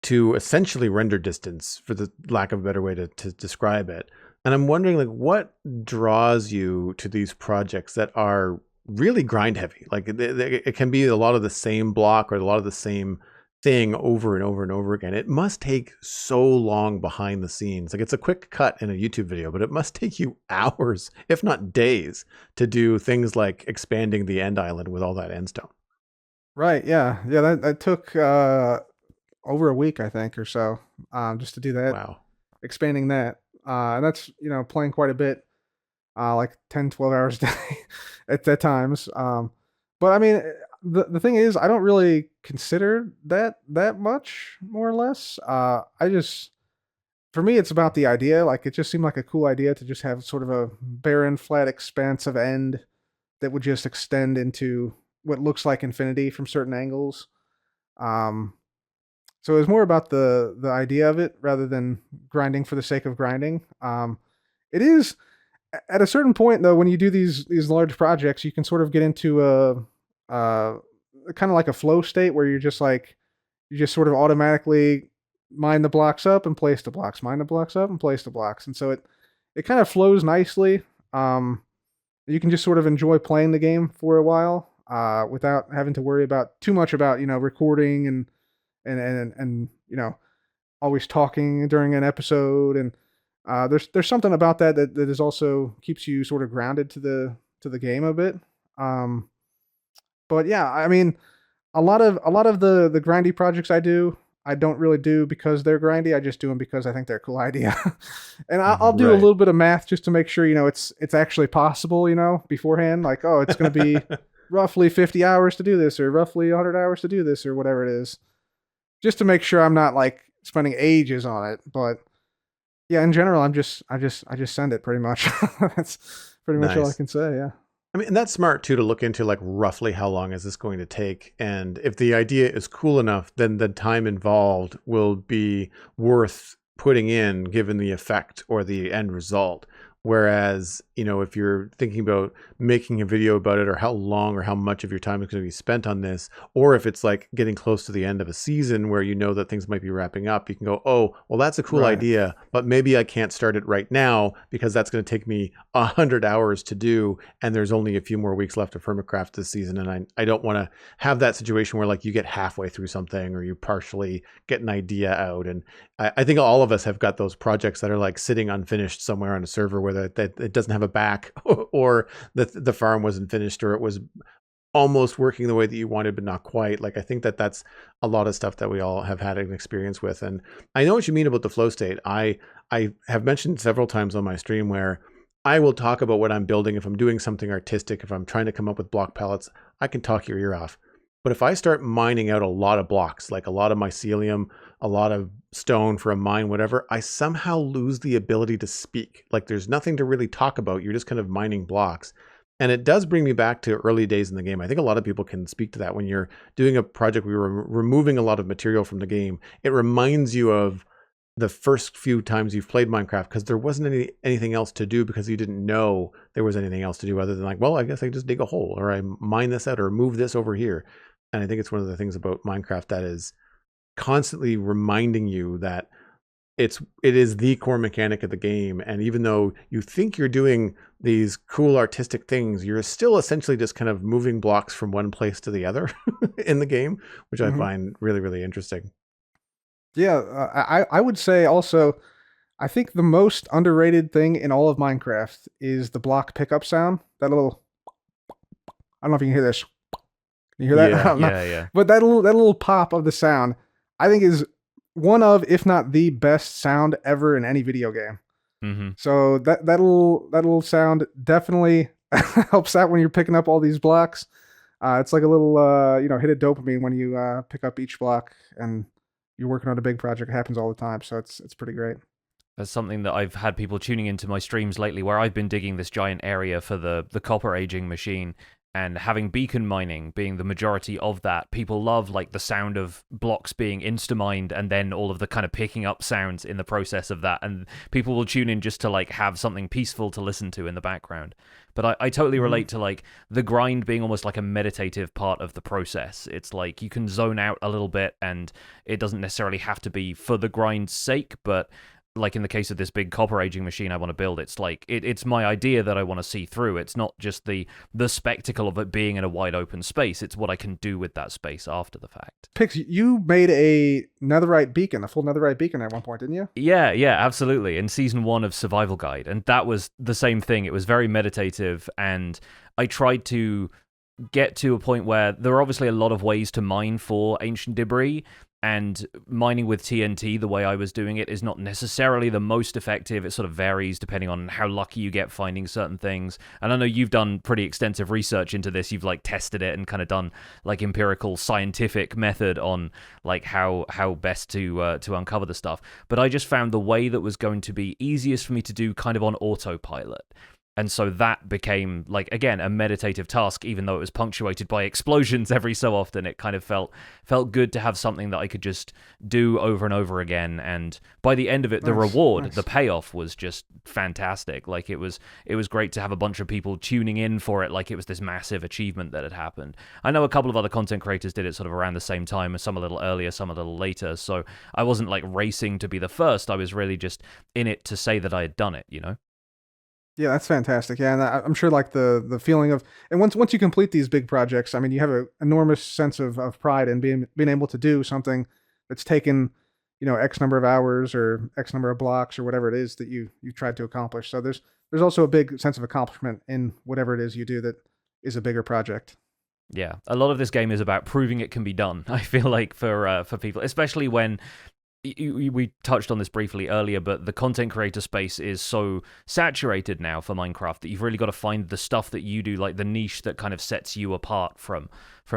to essentially render distance, for the lack of a better way to describe it. And I'm wondering, like, what draws you to these projects that are really grind heavy? Like, it can be a lot of the same block or a lot of the same thing over and over and over again. It must take so long behind the scenes. Like, it's a quick cut in a YouTube video, but it must take you hours, if not days, to do things like expanding the end island with all that endstone. Right. Yeah. Yeah. That took over a week, I think, or so, just to do that. Wow. Expanding that. And that's, playing quite a bit, like 10, 12 hours a day at times. But I mean, the thing is, I don't really consider that much, more or less. For me, it's about the idea. Like, it just seemed like a cool idea to just have sort of a barren, flat expanse of end that would just extend into what looks like infinity from certain angles. So it was more about the idea of it rather than grinding for the sake of grinding. It is, at a certain point, though, when you do these large projects, you can sort of get into a kind of like a flow state where you just sort of automatically mine the blocks up and place the blocks, mine the blocks up and place the blocks, and so it kind of flows nicely. You can just sort of enjoy playing the game for a while without having to worry about too much about recording and always talking during an episode. And there's something about that is also keeps you sort of grounded to the game a bit. But yeah, I mean, a lot of the grindy projects I don't really do because they're grindy. I just do them because I think they're a cool idea. And I'll do a little bit of math just to make sure it's actually possible beforehand. Like, oh, it's going to be roughly 50 hours to do this, or roughly 100 hours to do this, or whatever it is, just to make sure I'm not like spending ages on it. But yeah, in general, I just send it pretty much. That's pretty much all I can say. Yeah. I mean, and that's smart too, to look into like roughly how long is this going to take. And if the idea is cool enough, then the time involved will be worth putting in given the effect or the end result. Whereas, if you're thinking about making a video about it, or how long or how much of your time is going to be spent on this, or if it's like getting close to the end of a season where that things might be wrapping up, you can go, oh, well, that's a cool idea, but maybe I can't start it right now because that's going to take me 100 hours to do, and there's only a few more weeks left of Hermitcraft this season, and I don't want to have that situation where like you get halfway through something or you partially get an idea out. And I think all of us have got those projects that are like sitting unfinished somewhere on a server where that it doesn't have a back, or the farm wasn't finished, or it was almost working the way that you wanted but not quite. Like, I think that's a lot of stuff that we all have had an experience with. And I know what you mean about the flow state. I have mentioned several times on my stream where I will talk about what I'm building. If I'm doing something artistic, if I'm trying to come up with block palettes, I can talk your ear off. But if I start mining out a lot of blocks, like a lot of mycelium, a lot of stone for a mine, whatever, I somehow lose the ability to speak. Like there's nothing to really talk about. You're just kind of mining blocks. And it does bring me back to early days in the game. I think a lot of people can speak to that. When you're doing a project, we were removing a lot of material from the game. It reminds you of the first few times you've played Minecraft, because there wasn't anything else to do, because you didn't know there was anything else to do other than like, well, I guess I just dig a hole, or I mine this out, or move this over here. And I think it's one of the things about Minecraft that is constantly reminding you that it is the core mechanic of the game. And even though you think you're doing these cool artistic things, you're still essentially just kind of moving blocks from one place to the other in the game, which I find really, really interesting. Yeah, I would say also, I think the most underrated thing in all of Minecraft is the block pickup sound. That little, I don't know if you can hear this. Can you hear that? Yeah, I don't know. yeah. But that little pop of the sound, I think is one of, if not the best sound ever in any video game. Mm-hmm. So that little sound definitely helps out when you're picking up all these blocks. It's like a little hit of dopamine when you pick up each block and you're working on a big project. It happens all the time, so it's pretty great. That's something that I've had people tuning into my streams lately, where I've been digging this giant area for the copper aging machine, and having beacon mining being the majority of that. People love like the sound of blocks being insta-mined and then all of the kind of picking up sounds in the process of that. And people will tune in just to like have something peaceful to listen to in the background. But I totally relate to like the grind being almost like a meditative part of the process. It's like you can zone out a little bit, and it doesn't necessarily have to be for the grind's sake, but like in the case of this big copper aging machine I want to build, it's like it's my idea that I want to see through. It's not just the spectacle of it being in a wide open space. It's what I can do with that space after the fact. Pix, you made a netherite beacon, a full netherite beacon at one point, didn't you? Yeah, absolutely. In season 1 of Survival Guide, and that was the same thing. It was very meditative, and I tried to get to a point where there are obviously a lot of ways to mine for ancient debris. And mining with TNT, the way I was doing it, is not necessarily the most effective. It sort of varies depending on how lucky you get finding certain things. And I know you've done pretty extensive research into this. You've like tested it and kind of done like empirical scientific method on like how best to uncover the stuff. But I just found the way that was going to be easiest for me to do kind of on autopilot. And so that became, like, again, a meditative task, even though it was punctuated by explosions every so often. It kind of felt good to have something that I could just do over and over again. And by the end of it, the reward, the payoff was just fantastic. Like, it was great to have a bunch of people tuning in for it, like it was this massive achievement that had happened. I know a couple of other content creators did it sort of around the same time, some a little earlier, some a little later. So I wasn't, like, racing to be the first. I was really just in it to say that I had done it, you know? Yeah, that's fantastic. Yeah, and I'm sure like the feeling of, and once you complete these big projects, I mean, you have an enormous sense of pride in being able to do something that's taken, X number of hours or X number of blocks or whatever it is that you tried to accomplish. So there's also a big sense of accomplishment in whatever it is you do that is a bigger project. Yeah, a lot of this game is about proving it can be done. I feel like for people, especially when we touched on this briefly earlier, but the content creator space is so saturated now for Minecraft that you've really got to find the stuff that you do, like the niche that kind of sets you apart from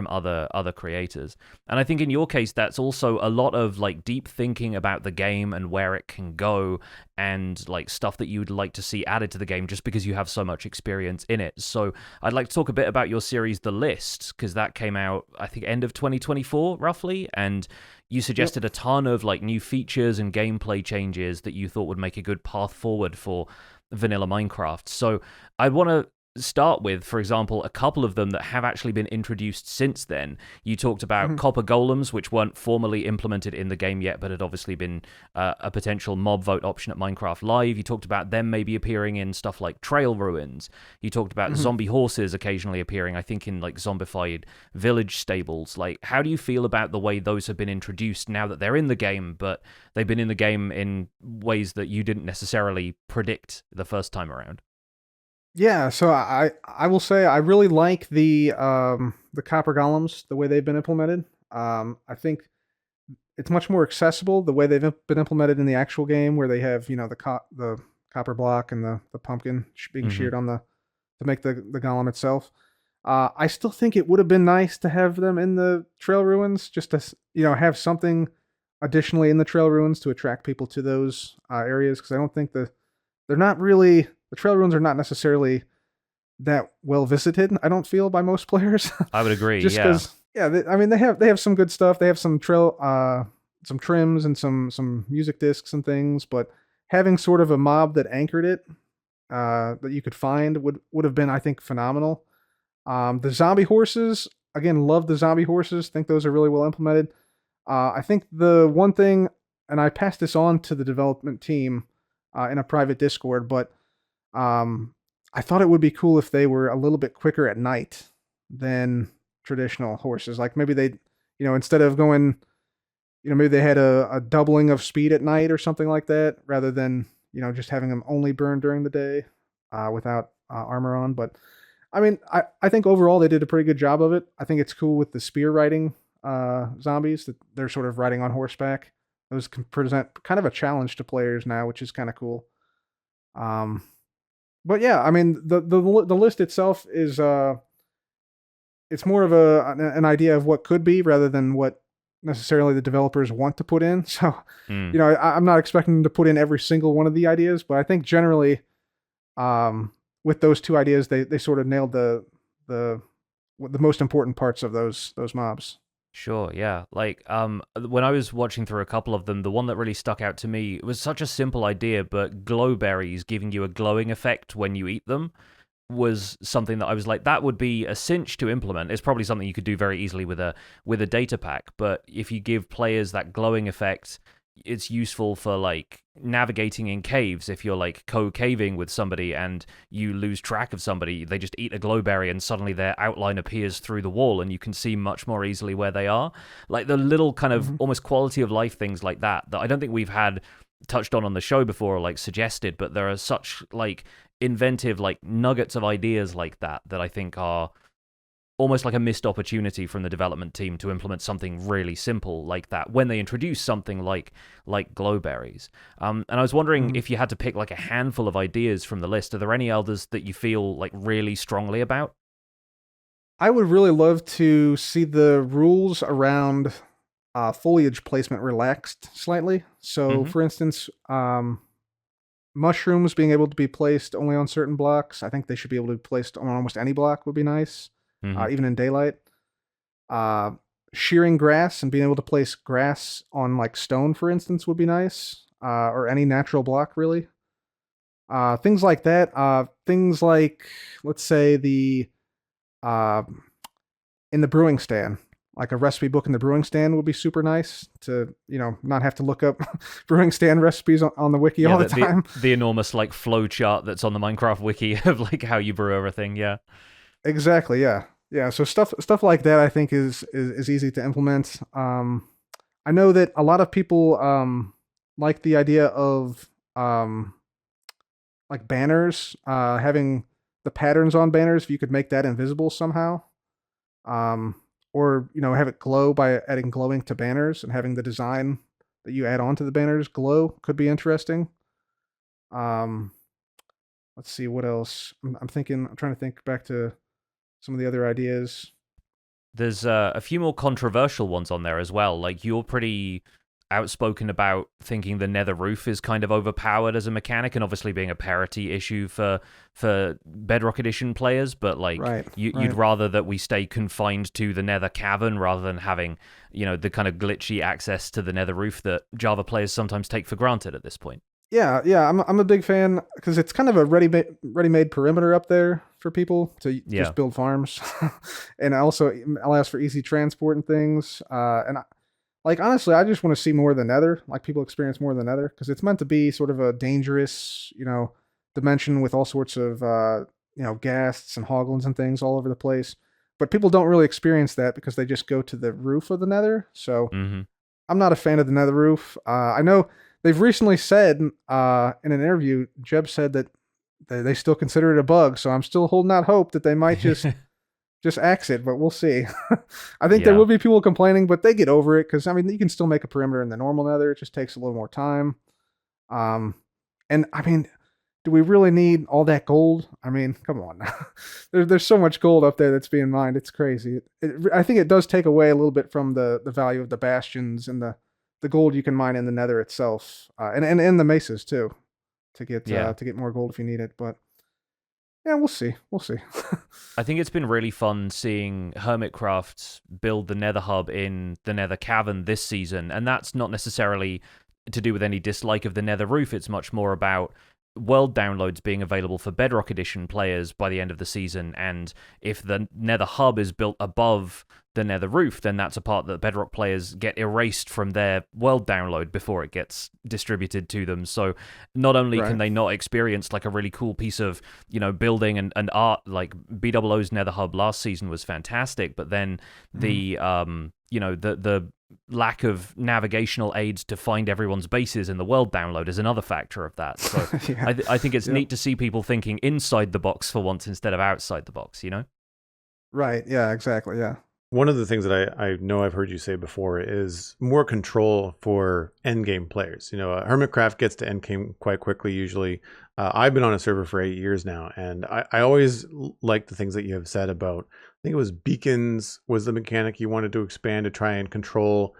other creators. And I think in your case, that's also a lot of like deep thinking about the game and where it can go, and like stuff that you would like to see added to the game just because you have so much experience in it. So I'd like to talk a bit about your series, The List, because that came out, I think, end of 2024, roughly, and you suggested a ton of like new features and gameplay changes that you thought would make a good path forward for vanilla Minecraft. So I want to start with, for example, a couple of them that have actually been introduced since then. You talked about copper golems, which weren't formally implemented in the game yet, but had obviously been a potential mob vote option at Minecraft Live. You talked about them maybe appearing in stuff like trail ruins. You talked about zombie horses occasionally appearing, I think, in like zombified village stables. Like, how do you feel about the way those have been introduced now that they're in the game, but they've been in the game in ways that you didn't necessarily predict the first time around? Yeah, so I will say I really like the copper golems, the way they've been implemented. I think it's much more accessible the way they've been implemented in the actual game, where they have the copper copper block and the pumpkin being sheared on to make the golem itself. I still think it would have been nice to have them in the trail ruins, just to have something additionally in the trail ruins to attract people to those areas, because I don't think the trail ruins are not necessarily that well visited. I don't feel by most players. I would agree. Just because, they have some good stuff. They have some some trims and some music discs and things, but having sort of a mob that anchored it that you could find would have been, I think, phenomenal. The zombie horses, again, love the zombie horses. Think those are really well implemented. I think the one thing, and I passed this on to the development team in a private Discord, but I thought it would be cool if they were a little bit quicker at night than traditional horses. Like maybe they, instead of going, maybe they had a doubling of speed at night or something like that, rather than, just having them only burn during the day without armor on. But I mean, I think overall they did a pretty good job of it. I think it's cool with the spear riding zombies that they're sort of riding on horseback. Those can present kind of a challenge to players now, which is kind of cool. But yeah, I mean, the list itself is it's more of an idea of what could be rather than what necessarily the developers want to put in. So, I'm not expecting them to put in every single one of the ideas, but I think generally, with those two ideas, they sort of nailed the most important parts of those mobs. Sure, yeah. Like, when I was watching through a couple of them, the one that really stuck out to me was such a simple idea, but glow berries giving you a glowing effect when you eat them was something that I was like, that would be a cinch to implement. It's probably something you could do very easily with a data pack, but if you give players that glowing effect, it's useful for like navigating in caves. If you're like co-caving with somebody and you lose track of somebody, they just eat a glowberry and suddenly their outline appears through the wall and you can see much more easily where they are. Like the little kind of almost quality of life things like that I don't think we've had touched on the show before or like suggested, but there are such like inventive like nuggets of ideas like that I think are almost like a missed opportunity from the development team to implement something really simple like that when they introduce something like glowberries. And I was wondering if you had to pick like a handful of ideas from the list, are there any others that you feel like really strongly about? I would really love to see the rules around foliage placement relaxed slightly. So, for instance, mushrooms being able to be placed only on certain blocks. I think they should be able to be placed on almost any block would be nice. Even in daylight. Shearing grass and being able to place grass on like stone, for instance, would be nice. Or any natural block, really. Things like that. Things like, let's say, in the brewing stand. Like a recipe book in the brewing stand would be super nice to, not have to look up brewing stand recipes on the wiki all the time. The enormous like flow chart that's on the Minecraft wiki of like how you brew everything, yeah. Exactly, yeah. Yeah, so stuff like that I think is easy to implement. I know that a lot of people like the idea of like banners, having the patterns on banners, if you could make that invisible somehow. Or, have it glow by adding glowing to banners and having the design that you add on to the banners glow could be interesting. Let's see what else. I'm trying to think back to some of the other ideas. There's a few more controversial ones on there as well. Like, you're pretty outspoken about thinking the Nether roof is kind of overpowered as a mechanic, and obviously being a parity issue for Bedrock Edition players, but like you'd rather that we stay confined to the Nether cavern rather than having, the kind of glitchy access to the Nether roof that Java players sometimes take for granted at this point. Yeah, I'm a big fan because it's kind of a ready-made perimeter up there for people to just build farms, and also allows for easy transport and things. Like, honestly, I just want to see more of the Nether. Like, people experience more of the Nether because it's meant to be sort of a dangerous, dimension with all sorts of, ghasts and hoglins and things all over the place. But people don't really experience that because they just go to the roof of the Nether. So I'm not a fan of the Nether roof. I know they've recently said in an interview, Jeb said that they still consider it a bug. So I'm still holding out hope that they might just axe it, but we'll see. I think there will be people complaining, but they get over it because, you can still make a perimeter in the normal Nether. It just takes a little more time. And, do we really need all that gold? I mean, come on. There's so much gold up there that's being mined. It's crazy. I think it does take away a little bit from the value of the bastions and the gold you can mine in the Nether itself, and in the mesas too, to get more gold if you need it. But yeah, we'll see. We'll see. I think it's been really fun seeing Hermitcraft build the Nether hub in the Nether cavern this season, and that's not necessarily to do with any dislike of the Nether roof. It's much more about world downloads being available for Bedrock Edition players by the end of the season, and if the Nether hub is built above the Nether roof, then that's a part that Bedrock players get erased from their world download before it gets distributed to them. So not only can they not experience like a really cool piece of, building and art, like BOO's Nether hub last season was fantastic, but then the lack of navigational aids to find everyone's bases in the world download is another factor of that. So I think it's neat to see people thinking inside the box for once instead of outside the box, Right, yeah, exactly, yeah. One of the things that I know I've heard you say before is more control for endgame players. Hermitcraft gets to endgame quite quickly usually. I've been on a server for 8 years now, and I always like the things that you have said about, I think it was beacons was the mechanic you wanted to expand to try and control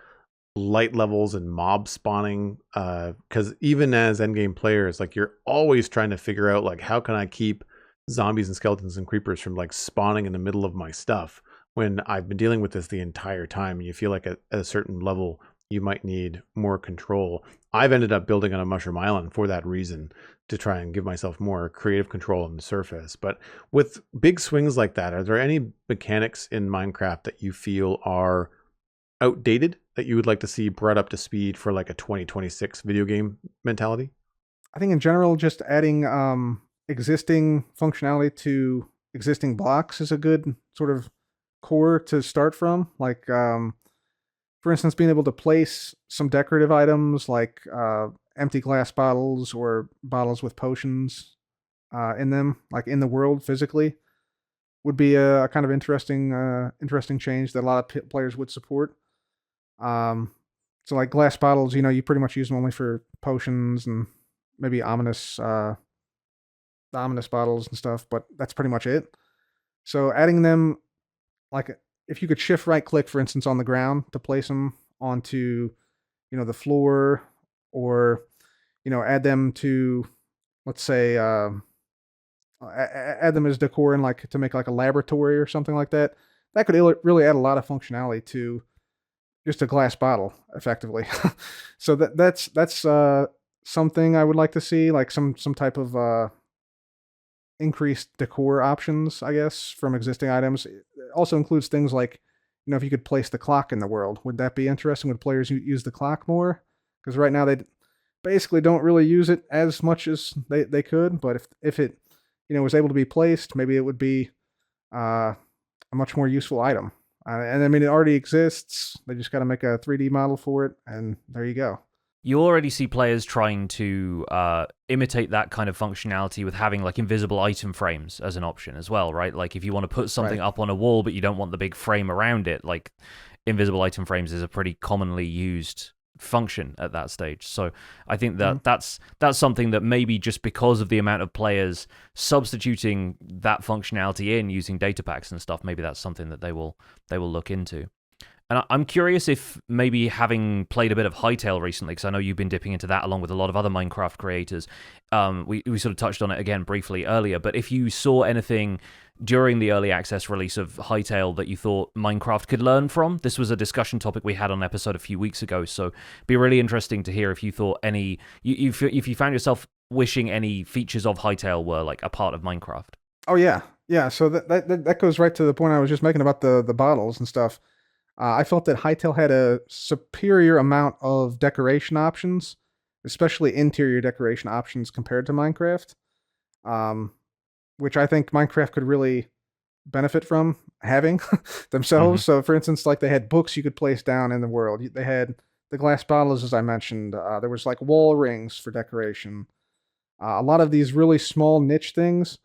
light levels and mob spawning. Because even as endgame players, like you're always trying to figure out like, how can I keep zombies and skeletons and creepers from like spawning in the middle of my stuff? When I've been dealing with this the entire time, you feel like at a certain level, you might need more control. I've ended up building on a mushroom island for that reason, to try and give myself more creative control on the surface. But with big swings like that, are there any mechanics in Minecraft that you feel are outdated that you would like to see brought up to speed for like a 2026 video game mentality? I think in general, just adding existing functionality to existing blocks is a good sort of core to start from. Like, for instance, being able to place some decorative items like empty glass bottles or bottles with potions in them, like in the world physically, would be a kind of interesting change that a lot of players would support. So like glass bottles, you pretty much use them only for potions and maybe ominous bottles and stuff, but that's pretty much it. So adding them, like if you could shift right click, for instance, on the ground to place them onto, the floor, or, add them to, let's say, add them as decor and like to make like a laboratory or something like that. That could really add a lot of functionality to just a glass bottle effectively. So that's something I would like to see, like some type of increased decor options, I guess, from existing items. It also includes things like, if you could place the clock in the world, would that be interesting? Would players use the clock more? Because right now they basically don't really use it as much as they could. But if it, was able to be placed, maybe it would be a much more useful item. And I mean, it already exists. They just got to make a 3D model for it, and there you go. You already see players trying to imitate that kind of functionality with having like invisible item frames as an option as well, right? Like if you want to put something up on a wall, but you don't want the big frame around it, like invisible item frames is a pretty commonly used function at that stage. So I think that that's something that maybe just because of the amount of players substituting that functionality in using data packs and stuff, maybe that's something that they will look into. And I'm curious if maybe having played a bit of Hightail recently, because I know you've been dipping into that along with a lot of other Minecraft creators, we sort of touched on it again briefly earlier, but if you saw anything during the early access release of Hightail that you thought Minecraft could learn from. This was a discussion topic we had on an episode a few weeks ago, so it'd be really interesting to hear if you thought any, if you found yourself wishing any features of Hightail were like a part of Minecraft. Oh yeah. So that goes right to the point I was just making about the bottles and stuff. I felt that Hightail had a superior amount of decoration options, especially interior decoration options compared to Minecraft, which I think Minecraft could really benefit from having themselves. So, for instance, like they had books you could place down in the world. They had the glass bottles, as I mentioned. There was like wall rings for decoration. A lot of these really small niche things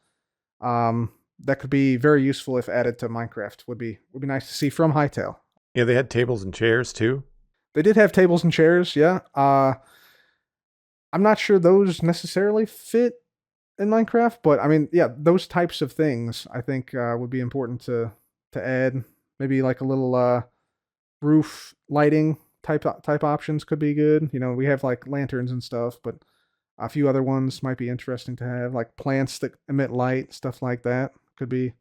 that could be very useful if added to Minecraft. Would be nice to see from Hightail. Yeah, they had tables and chairs too. They did have tables and chairs, yeah. I'm not sure those necessarily fit in Minecraft, but I mean, yeah, those types of things I think would be important to add. Maybe like a little roof lighting type options could be good. You know, we have like lanterns and stuff, but a few other ones might be interesting to have, like plants that emit light, stuff like that. Could be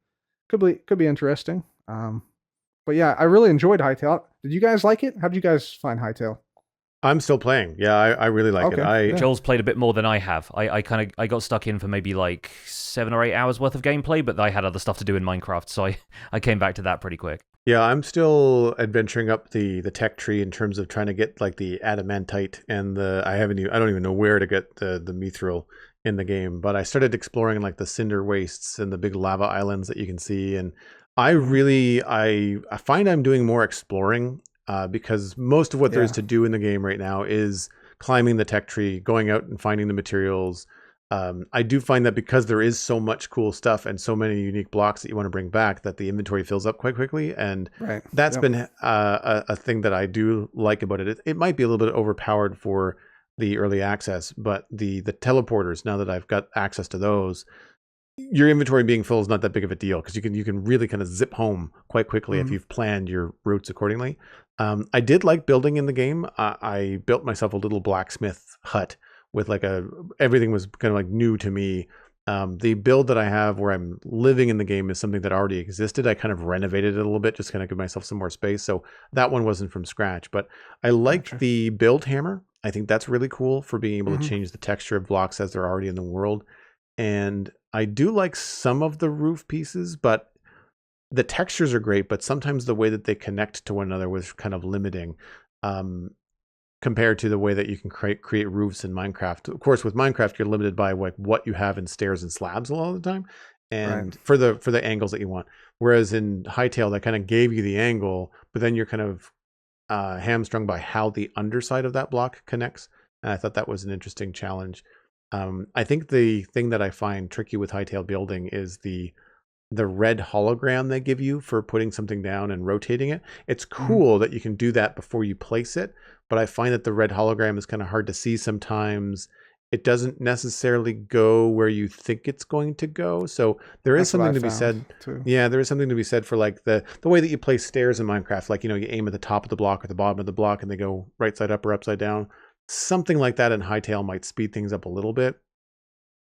interesting. But yeah, I really enjoyed Hightail. Did you guys like it? How did you guys find Hightail? I'm still playing. Yeah, I really like it. Okay, yeah. Joel's played a bit more than I have. I got stuck in for maybe like 7 or 8 hours worth of gameplay, but I had other stuff to do in Minecraft, so I came back to that pretty quick. Yeah, I'm still adventuring up the tech tree in terms of trying to get like the adamantite and I don't even know where to get the mithril in the game, but I started exploring like the cinder wastes and the big lava islands that you can see, and I find I'm doing more exploring because most of what there is to do in the game right now is climbing the tech tree, going out and finding the materials. I do find that because there is so much cool stuff and so many unique blocks that you want to bring back, that the inventory fills up quite quickly. And that's been a thing that I do like about it. It might be a little bit overpowered for the early access, but the teleporters, now that I've got access to those, your inventory being full is not that big of a deal because you can really kind of zip home quite quickly if you've planned your routes accordingly. I did like building in the game. I built myself a little blacksmith hut with everything was kind of like new to me. The build that I have where I'm living in the game is something that already existed. I kind of renovated it a little bit, just kind of give myself some more space. So that one wasn't from scratch, but I liked the build hammer. I think that's really cool for being able to change the texture of blocks as they're already in the world. And I do like some of the roof pieces, but the textures are great, but sometimes the way that they connect to one another was kind of limiting. Compared to the way that you can create roofs in Minecraft. Of course, with Minecraft, you're limited by like what you have in stairs and slabs a lot of the time, and for the angles that you want. Whereas in Hightail, that kind of gave you the angle, but then you're kind of hamstrung by how the underside of that block connects. And I thought that was an interesting challenge. I think the thing that I find tricky with Hightail building is the red hologram they give you for putting something down and rotating it. It's cool that you can do that before you place it, but I find that the red hologram is kind of hard to see sometimes. It doesn't necessarily go where you think it's going to go. So there is something to be said. Yeah, there is something to be said for like the way that you place stairs in Minecraft. Like, you aim at the top of the block or the bottom of the block and they go right side up or upside down. Something like that in Hightail might speed things up a little bit.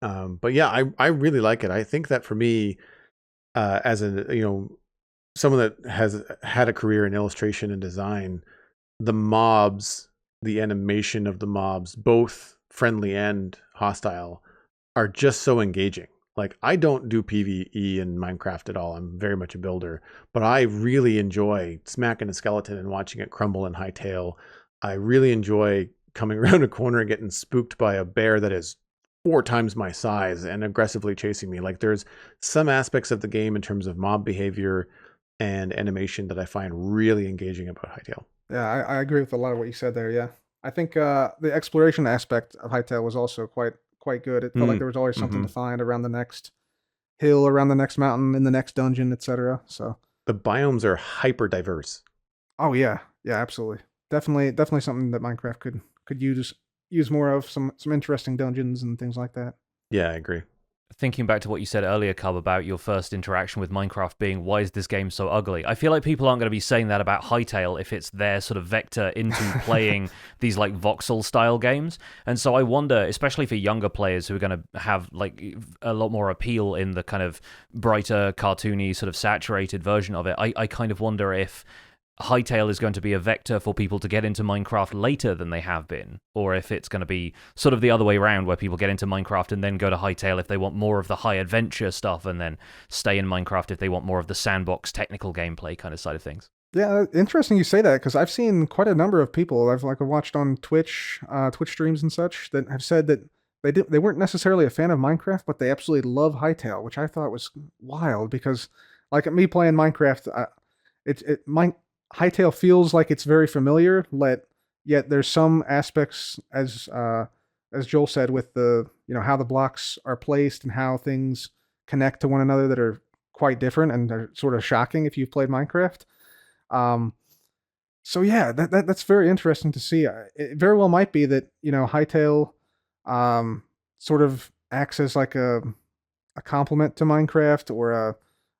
But yeah, I really like it. I think that for me, as someone that has had a career in illustration and design, the mobs, the animation of the mobs, both friendly and hostile, are just so engaging. Like, I don't do PvE in Minecraft at all. I'm very much a builder, but I really enjoy smacking a skeleton and watching it crumble in Hightail. I really enjoy coming around a corner and getting spooked by a bear that is 4 times my size and aggressively chasing me. Like, there's some aspects of the game in terms of mob behavior and animation that I find really engaging about Hightail. Yeah, I agree with a lot of what you said there. Yeah, I think the exploration aspect of Hightail was also quite good. It felt like there was always something to find around the next hill, around the next mountain, in the next dungeon, etc. So the biomes are hyper diverse. Oh yeah, absolutely. Definitely something that Minecraft could use more of, some interesting dungeons and things like that. Yeah, I agree. Thinking back to what you said earlier, Cub, about your first interaction with Minecraft being, why is this game so ugly? I feel like people aren't going to be saying that about Hightail if it's their sort of vector into playing these like voxel-style games. And so I wonder, especially for younger players who are going to have like a lot more appeal in the kind of brighter, cartoony, sort of saturated version of it, I kind of wonder if Hightail is going to be a vector for people to get into Minecraft later than they have been, or if it's going to be sort of the other way around, where people get into Minecraft and then go to Hightail if they want more of the high adventure stuff, and then stay in Minecraft if they want more of the sandbox technical gameplay kind of side of things. Yeah, interesting you say that, because I've seen quite a number of people I've watched on Twitch streams and such that have said that they weren't necessarily a fan of Minecraft, but they absolutely love Hightail, which I thought was wild, because like me playing Minecraft, Hightail feels like it's very familiar, yet there's some aspects, as Joel said, with the how the blocks are placed and how things connect to one another, that are quite different and are sort of shocking if you've played Minecraft. So yeah, that's very interesting to see. It very well might be that Hightail sort of acts as like a complement to Minecraft or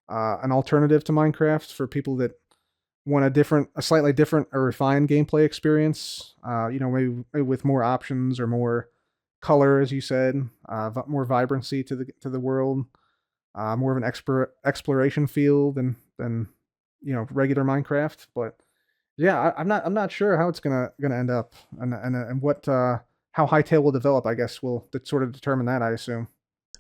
an alternative to Minecraft for people that want a slightly different or refined gameplay experience. Maybe with more options or more color, as you said, more vibrancy to the world, more of an exploration feel than regular Minecraft. But yeah, I'm not sure how it's gonna end up, and what how Hightail will develop. I guess will sort of determine that, I assume.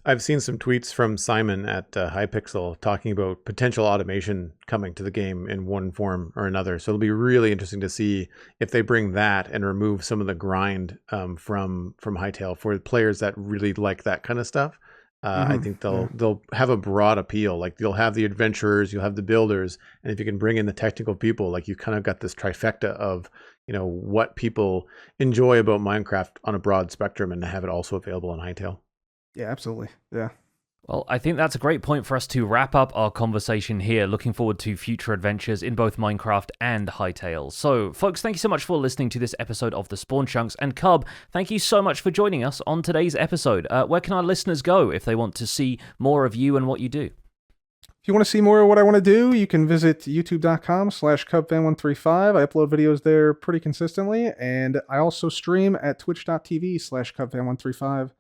I've seen some tweets from Simon at Hypixel talking about potential automation coming to the game in one form or another. So it'll be really interesting to see if they bring that and remove some of the grind from Hightail for players that really like that kind of stuff. I think they'll have a broad appeal. Like you'll have the adventurers, you'll have the builders, and if you can bring in the technical people, like you kind of got this trifecta of what people enjoy about Minecraft on a broad spectrum, and to have it also available on Hightail. Yeah, absolutely. Yeah. Well, I think that's a great point for us to wrap up our conversation here. Looking forward to future adventures in both Minecraft and Hightail. So, folks, thank you so much for listening to this episode of The Spawn Chunks. And Cub, thank you so much for joining us on today's episode. Where can our listeners go if they want to see more of you and what you do? If you want to see more of what I want to do, you can visit youtube.com/Cubfan135. I upload videos there pretty consistently. And I also stream at twitch.tv/Cubfan135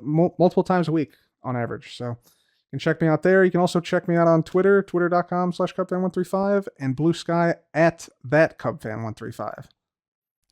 multiple times a week on average. So you can check me out there. You can also check me out on Twitter, twitter.com/Cubfan135, and Blue Sky at @Cubfan135.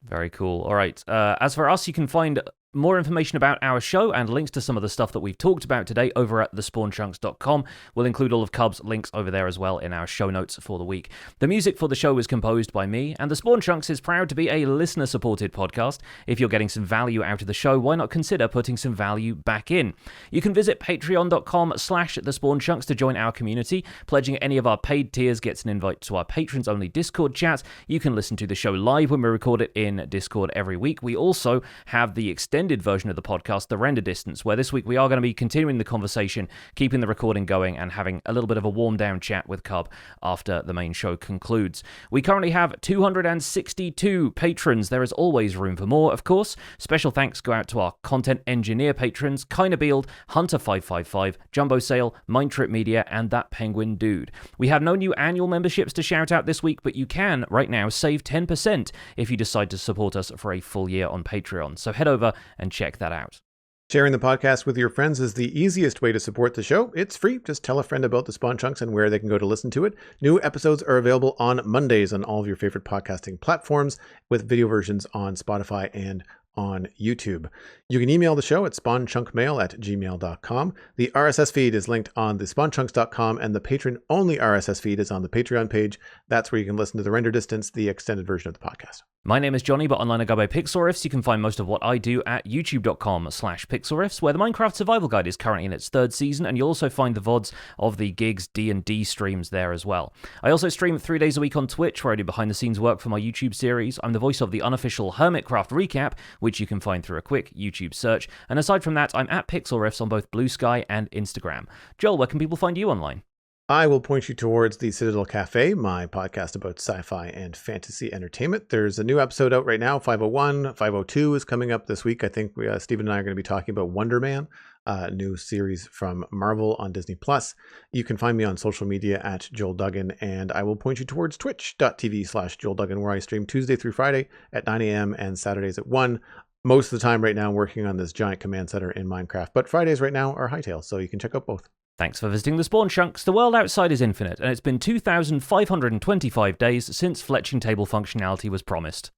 Very cool. All right. As for us, you can find more information about our show and links to some of the stuff that we've talked about today over at thespawnchunks.com. We'll include all of Cub's links over there as well in our show notes for the week. The music for the show is composed by me, and The Spawn Chunks is proud to be a listener-supported podcast. If you're getting some value out of the show, why not consider putting some value back in? You can visit patreon.com/thespawnchunks to join our community. Pledging any of our paid tiers gets an invite to our patrons-only Discord chat. You can listen to the show live when we record it in Discord every week. We also have the extended version of the podcast, The Render Distance, where this week we are going to be continuing the conversation, keeping the recording going, and having a little bit of a warm-down chat with Cub after the main show concludes. We currently have 262 patrons. There is always room for more, of course. Special thanks go out to our content engineer patrons, Kynabeeld, Hunter555, Jumbo Sale, Mindtrip Media, and That Penguin Dude. We have no new annual memberships to shout out this week, but you can, right now, save 10% if you decide to support us for a full year on Patreon. So head over and check that out. Sharing the podcast with your friends is the easiest way to support the show. It's free. Just tell a friend about the Spawn Chunks and where they can go to listen to it. New episodes are available on Mondays on all of your favorite podcasting platforms, with video versions on Spotify and on YouTube. You can email the show at spawnchunkmail@gmail.com. The RSS feed is linked on the spawnchunks.com, and the patron-only RSS feed is on the Patreon page. That's where you can listen to The Render Distance, the extended version of the podcast. My name is Johnny, but online I go by Pixelriffs. You can find most of what I do at youtube.com/Pixelriffs, where the Minecraft Survival Guide is currently in its third season, and you'll also find the VODs of the Gigs D&D streams there as well. I also stream 3 days a week on Twitch, where I do behind-the-scenes work for my YouTube series. I'm the voice of the unofficial Hermitcraft recap, which you can find through a quick YouTube search. And aside from that, I'm at Pixelriffs on both Blue Sky and Instagram. Joel, where can people find you online? I will point you towards the Citadel Cafe, my podcast about sci-fi and fantasy entertainment. There's a new episode out right now, 501. 502 is coming up this week. I think Stephen and I are going to be talking about Wonder Man, a new series from Marvel on Disney+. You can find me on social media at Joel Duggan, and I will point you towards twitch.tv/Joel Duggan, where I stream Tuesday through Friday at 9 a.m. and Saturdays at 1. Most of the time right now I'm working on this giant command center in Minecraft, but Fridays right now are Hightail, so you can check out both. Thanks for visiting the Spawn Chunks. The world outside is infinite, and it's been 2,525 days since fletching table functionality was promised.